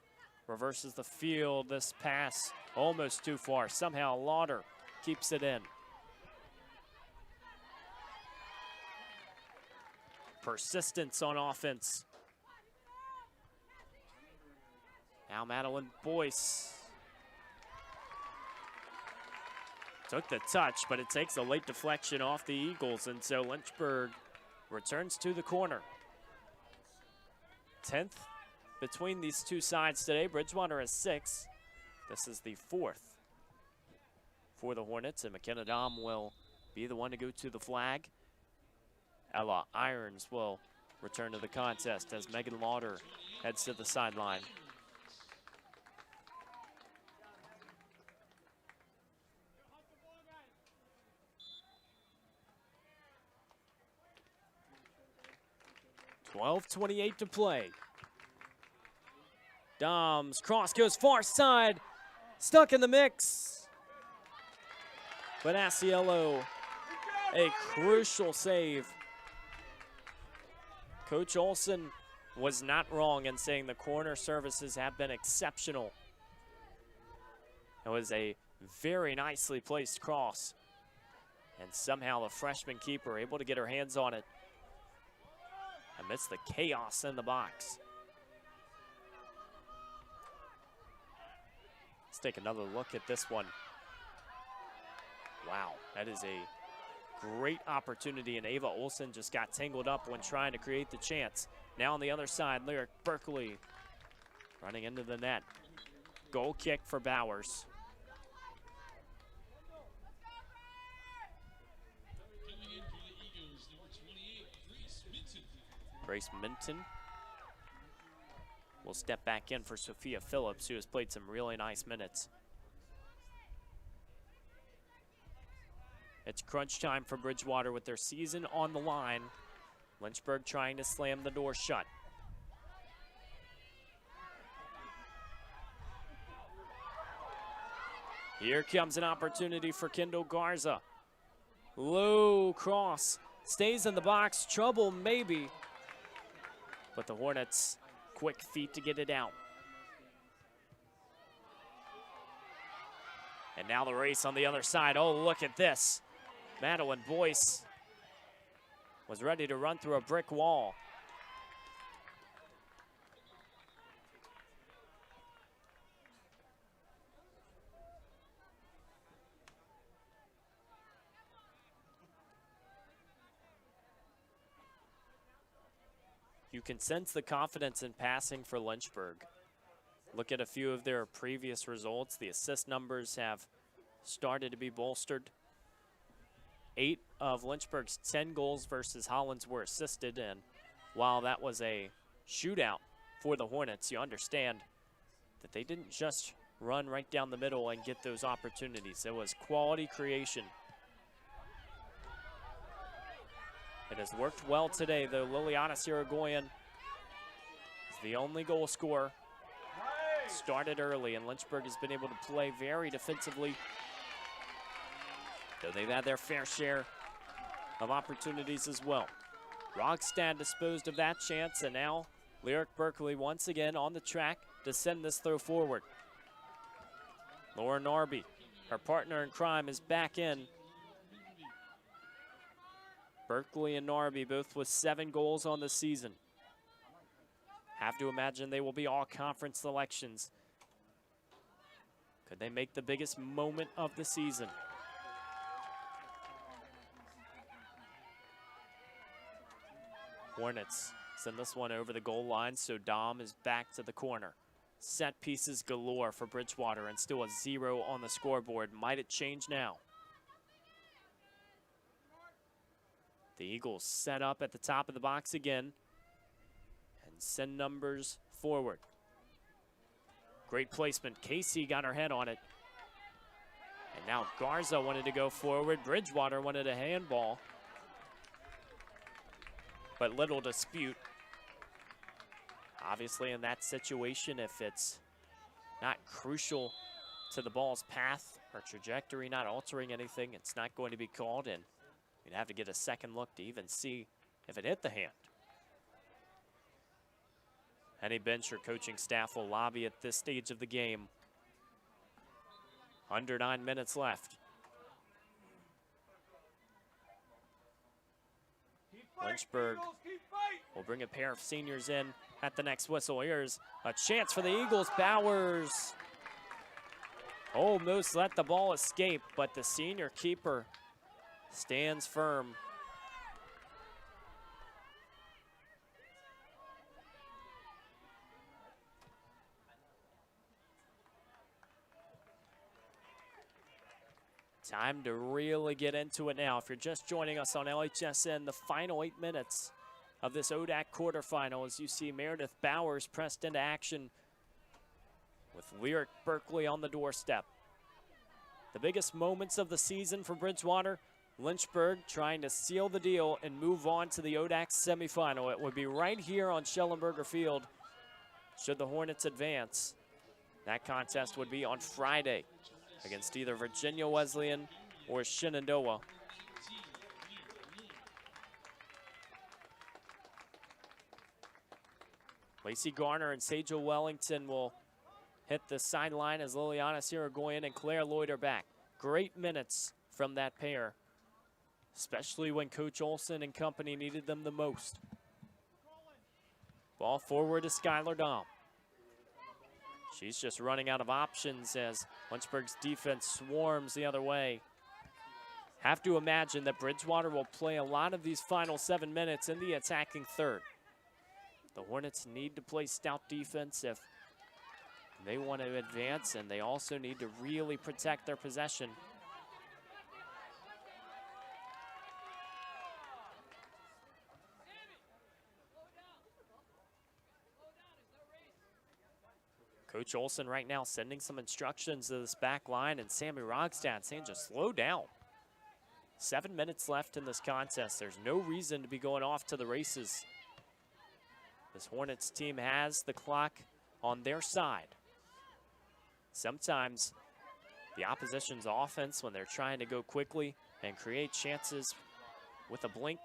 reverses the field. This pass almost too far. Somehow Lauder keeps it in. Persistence on offense. Now Madeline Boyce took the touch, but it takes a late deflection off the Eagles, and so Lynchburg returns to the corner. 10th between these two sides today. Bridgewater has 6. This is the 4th for the Hornets, and McKenna Dom will be the one to go to the flag. Ella Irons will return to the contest as Megan Lauder heads to the sideline. .28 to play. Dom's cross goes far side, stuck in the mix. But Asiello, a crucial save. Coach Olson was not wrong in saying the corner services have been exceptional. It was a very nicely placed cross. And somehow the freshman keeper able to get her hands on it amidst the chaos in the box. Let's take another look at this one. Wow, that is a great opportunity, and Ava Olson just got tangled up when trying to create the chance. Now on the other side, Lyric Berkeley running into the net. Goal kick for Bowers. Grace Minton will step back in for Sophia Phillips, who has played some really nice minutes. It's crunch time for Bridgewater with their season on the line. Lynchburg trying to slam the door shut. Here comes an opportunity for Kendall Garza. Low cross, stays in the box, trouble maybe. But the Hornets, quick feet to get it out. And now the race on the other side. Oh, look at this. Madeline Boyce was ready to run through a brick wall. You can sense the confidence in passing for Lynchburg. Look at a few of their previous results. The assist numbers have started to be bolstered. 8 of Lynchburg's 10 goals versus Hollins were assisted, and while that was a shootout for the Hornets, you understand that they didn't just run right down the middle and get those opportunities. It was quality creation. It has worked well today, though. Liliana Siragoyen is the only goal scorer. Started early, and Lynchburg has been able to play very defensively, though they've had their fair share of opportunities as well. Rogstad disposed of that chance, and now Lyric Berkeley once again on the track to send this throw forward. Laura Narby, her partner in crime, is back in. Berkeley and Narby both with 7 goals on the season. Have to imagine they will be all conference selections. Could they make the biggest moment of the season? Hornets send this one over the goal line, so Dom is back to the corner. set pieces galore for Bridgewater and still a 0 on the scoreboard. Might it change now? The Eagles set up at the top of the box again and send numbers forward. Great placement. Casey got her head on it. And now Garza wanted to go forward. Bridgewater wanted a handball. But little dispute. Obviously in that situation, if it's not crucial to the ball's path or trajectory, not altering anything, it's not going to be called, and you'd have to get a second look to even see if it hit the hand. Any bench or coaching staff will lobby at this stage of the game. Under 9 minutes left. Lynchburg will bring a pair of seniors in at the next whistle. Here's a chance for the Eagles. Bowers almost let the ball escape, but the senior keeper stands firm. Time to really get into it now. If you're just joining us on LHSN, the final 8 minutes of this ODAC quarterfinal, as you see Meredith Bowers pressed into action with Lyric Berkeley on the doorstep. The biggest moments of the season for Bridgewater, Lynchburg trying to seal the deal and move on to the ODAC semifinal. It would be right here on Schellenberger Field should the Hornets advance. That contest would be on Friday against either Virginia Wesleyan or Shenandoah. Lacey Garner and Sejal Wellington will hit the sideline as Liliana Siragoyen and Claire Lloyd are back. Great minutes from that pair, especially when Coach Olson and company needed them the most. Ball forward to Skylar Dahm. She's just running out of options as Lynchburg's defense swarms the other way. Have to imagine that Bridgewater will play a lot of these final 7 minutes in the attacking third. The Hornets need to play stout defense if they want to advance, and they also need to really protect their possession. Coach Olson right now sending some instructions to this back line, and Sammy Rogstad saying just slow down. 7 minutes left in this contest. There's no reason to be going off to the races. This Hornets team has the clock on their side. Sometimes the opposition's offense, when they're trying to go quickly and create chances with a blink,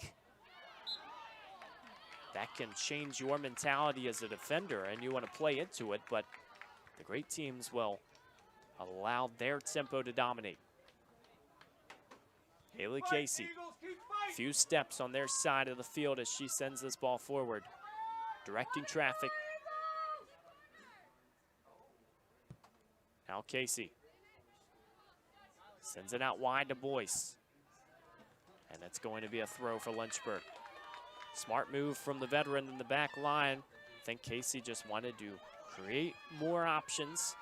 that can change your mentality as a defender, and you want to play into it, but the great teams will allow their tempo to dominate. Haley Casey, few steps on their side of the field as she sends this ball forward, directing traffic. Now Casey sends it out wide to Boyce, and it's going to be a throw for Lynchburg. Smart move from the veteran in the back line. I think Casey just wanted to create more options,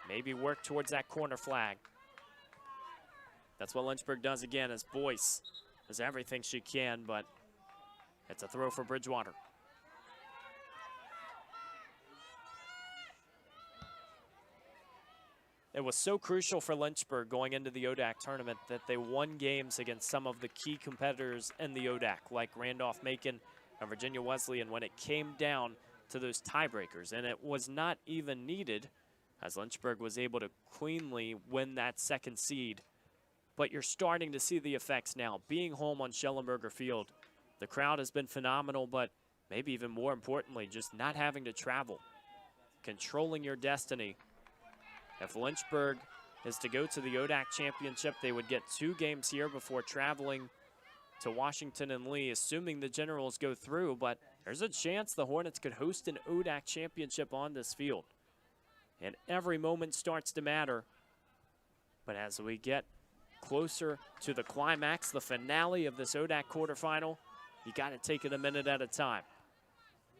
maybe work towards that corner flag. That's what Lynchburg does again, as Boyce does everything she can, but it's a throw for Bridgewater. It was so crucial for Lynchburg going into the ODAC tournament that they won games against some of the key competitors in the ODAC, like Randolph-Macon and Virginia Wesleyan, when it came down to those tiebreakers. And it was not even needed, as Lynchburg was able to cleanly win that second seed. But you're starting to see the effects now. Being home on Schellenberger Field, the crowd has been phenomenal, but maybe even more importantly, just not having to travel, controlling your destiny. If Lynchburg is to go to the ODAC championship, they would get 2 games here before traveling to Washington and Lee, assuming the Generals go through. But there's a chance the Hornets could host an ODAC championship on this field. And every moment starts to matter. But as we get closer to the climax, the finale of this ODAC quarterfinal, you got to take it a minute at a time.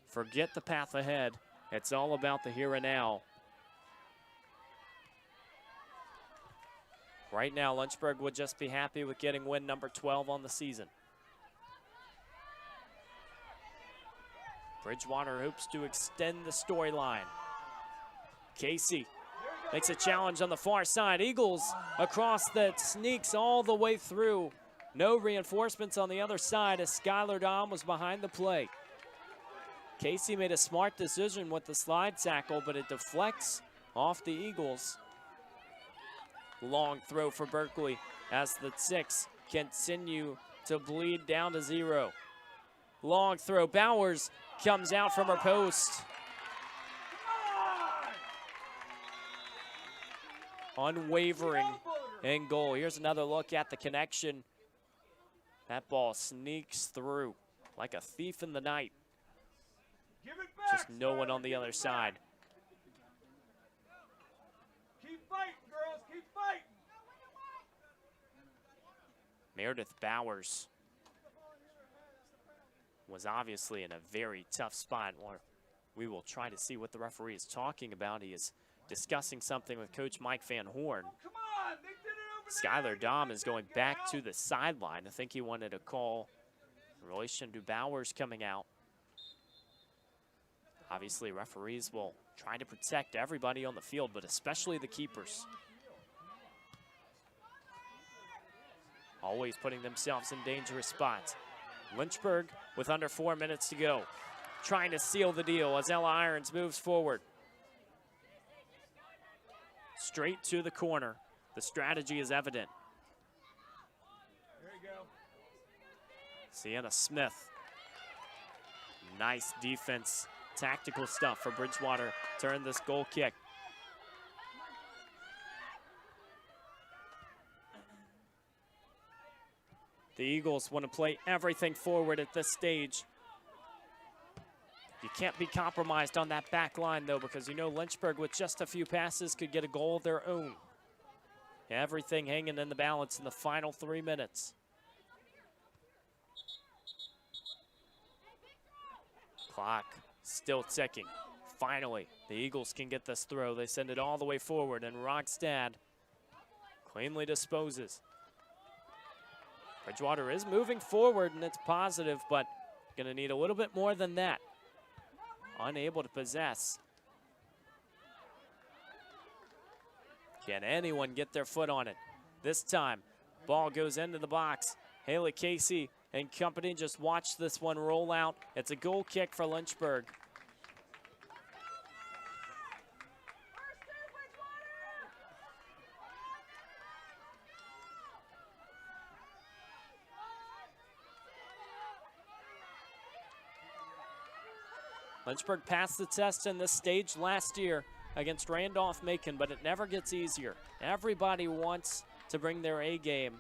Forget the path ahead It's all about the here and now. Right now, Lynchburg would just be happy with getting win number 12 on the season. Bridgewater hopes to extend the storyline. Casey makes a challenge on the far side. Eagles across that sneaks all the way through. No reinforcements on the other side as Skylar Dom was behind the play. Casey made a smart decision with the slide tackle, but it deflects off the Eagles. Long throw for Berkeley as the 6 continue to bleed down to 0. Long throw. Bowers comes out from her post. Unwavering in goal. Here's another look at the connection. That ball sneaks through like a thief in the night. Just no one on the other side. Keep fighting, girls, keep fighting. Meredith Bowers was obviously in a very tough spot. We will try to see what the referee is talking about. He is discussing something with Coach Mike Van Horn. Skylar Dom is going back to the sideline. I think he wanted a call in relation to Bowers coming out. Obviously, referees will try to protect everybody on the field, but especially the keepers. Always putting themselves in dangerous spots. Lynchburg with under 4 minutes to go, trying to seal the deal as Ella Irons moves forward. Straight to the corner. The strategy is evident. There you go. Sienna Smith. Nice defense, tactical stuff for Bridgewater. Turn this goal kick. The Eagles want to play everything forward at this stage. You can't be compromised on that back line, though, because you know Lynchburg, with just a few passes, could get a goal of their own. Everything hanging in the balance in the final 3 minutes. Clock still ticking. Finally, the Eagles can get this throw. They send it all the way forward, and Rogstad cleanly disposes. Bridgewater is moving forward, and it's positive, but going to need a little bit more than that. Unable to possess. Can anyone get their foot on it? This time, ball goes into the box. Haley Casey and company just watch this one roll out. It's a goal kick for Lynchburg. Lynchburg passed the test in this stage last year against Randolph-Macon, but it never gets easier. Everybody wants to bring their A game.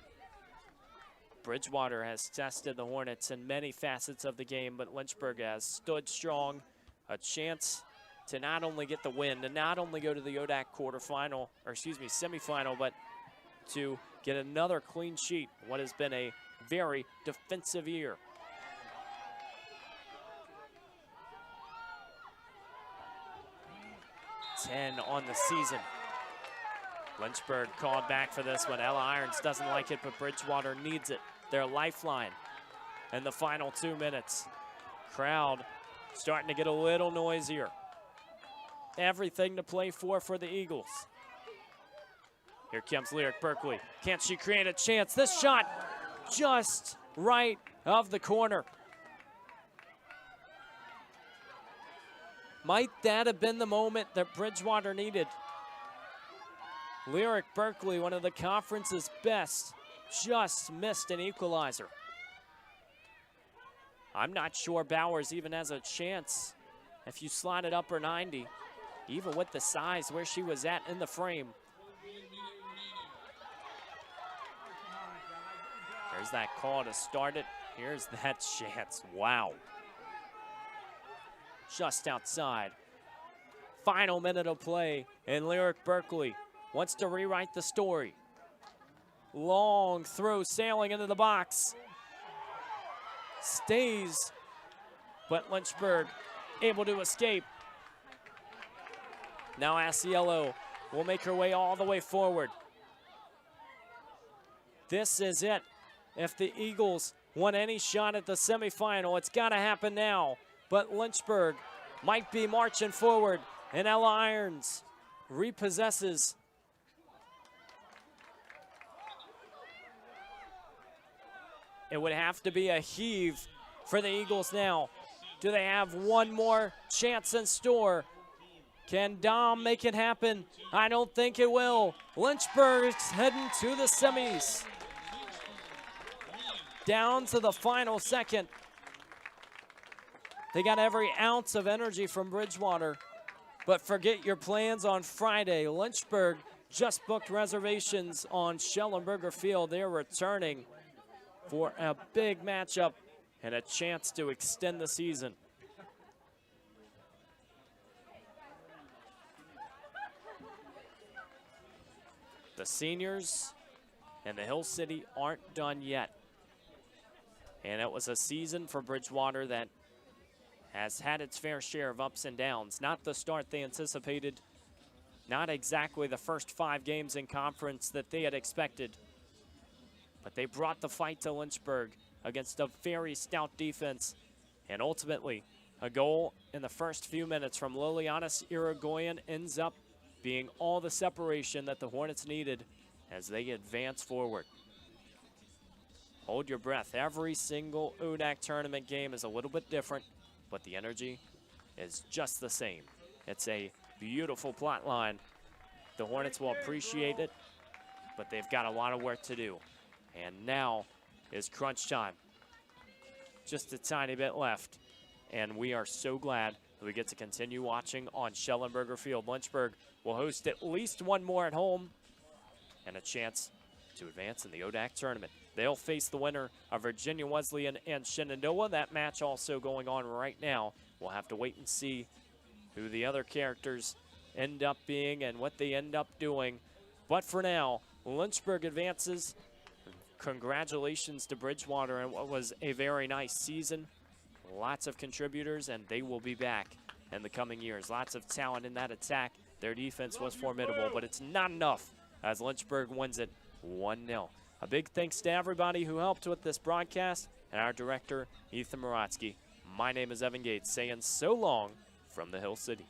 Bridgewater has tested the Hornets in many facets of the game, but Lynchburg has stood strong. A chance to not only get the win, to not only go to the ODAC semifinal, but to get another clean sheet. What has been a very defensive year. .10 on the season. Lynchburg called back for this one. Ella Irons doesn't like it, but Bridgewater needs it. Their lifeline in the final 2 minutes. Crowd starting to get a little noisier. Everything to play for the Eagles. Here comes Lyric Berkeley. Can't she create a chance? This shot just right of the corner. Might that have been the moment that Bridgewater needed? Lyric Berkeley, one of the conference's best, just missed an equalizer. I'm not sure Bowers even has a chance if you slide it upper 90, even with the size where she was at in the frame. There's that call to start it. Here's that chance. Wow. Just outside. Final minute of play, and Lyric Berkeley wants to rewrite the story. Long throw sailing into the box. Stays, but Lynchburg able to escape. Now Asiello will make her way all the way forward. This is it. If the Eagles want any shot at the semifinal, it's got to happen now. But Lynchburg might be marching forward, and Ella Irons repossesses. It would have to be a heave for the Eagles now. Do they have one more chance in store? Can Dom make it happen? I don't think it will. Lynchburg's heading to the semis. Down to the final second. They got every ounce of energy from Bridgewater. But forget your plans on Friday. Lynchburg just booked reservations on Schellenberger Field. They're returning for a big matchup and a chance to extend the season. The seniors and the Hill City aren't done yet. And it was a season for Bridgewater that has had its fair share of ups and downs. Not the start they anticipated, not exactly the first 5 games in conference that they had expected. But they brought the fight to Lynchburg against a very stout defense. And ultimately, a goal in the first few minutes from Lilianis Irigoyen ends up being all the separation that the Hornets needed as they advance forward. Hold your breath. Every single UDAC tournament game is a little bit different, but the energy is just the same. It's a beautiful plot line. The Hornets will appreciate it, but they've got a lot of work to do. And now is crunch time. Just a tiny bit left, and we are so glad that we get to continue watching on Schellenberger Field. Lynchburg will host at least one more at home and a chance to advance in the ODAC tournament. They'll face the winner of Virginia Wesleyan and Shenandoah. That match also going on right now. We'll have to wait and see who the other characters end up being and what they end up doing. But for now, Lynchburg advances. Congratulations to Bridgewater and what was a very nice season. Lots of contributors, and they will be back in the coming years. Lots of talent in that attack. Their defense was formidable, but it's not enough as Lynchburg wins it 1-0. A big thanks to everybody who helped with this broadcast and our director, Ethan Moratsky. My name is Evan Gates, saying so long from the Hill City.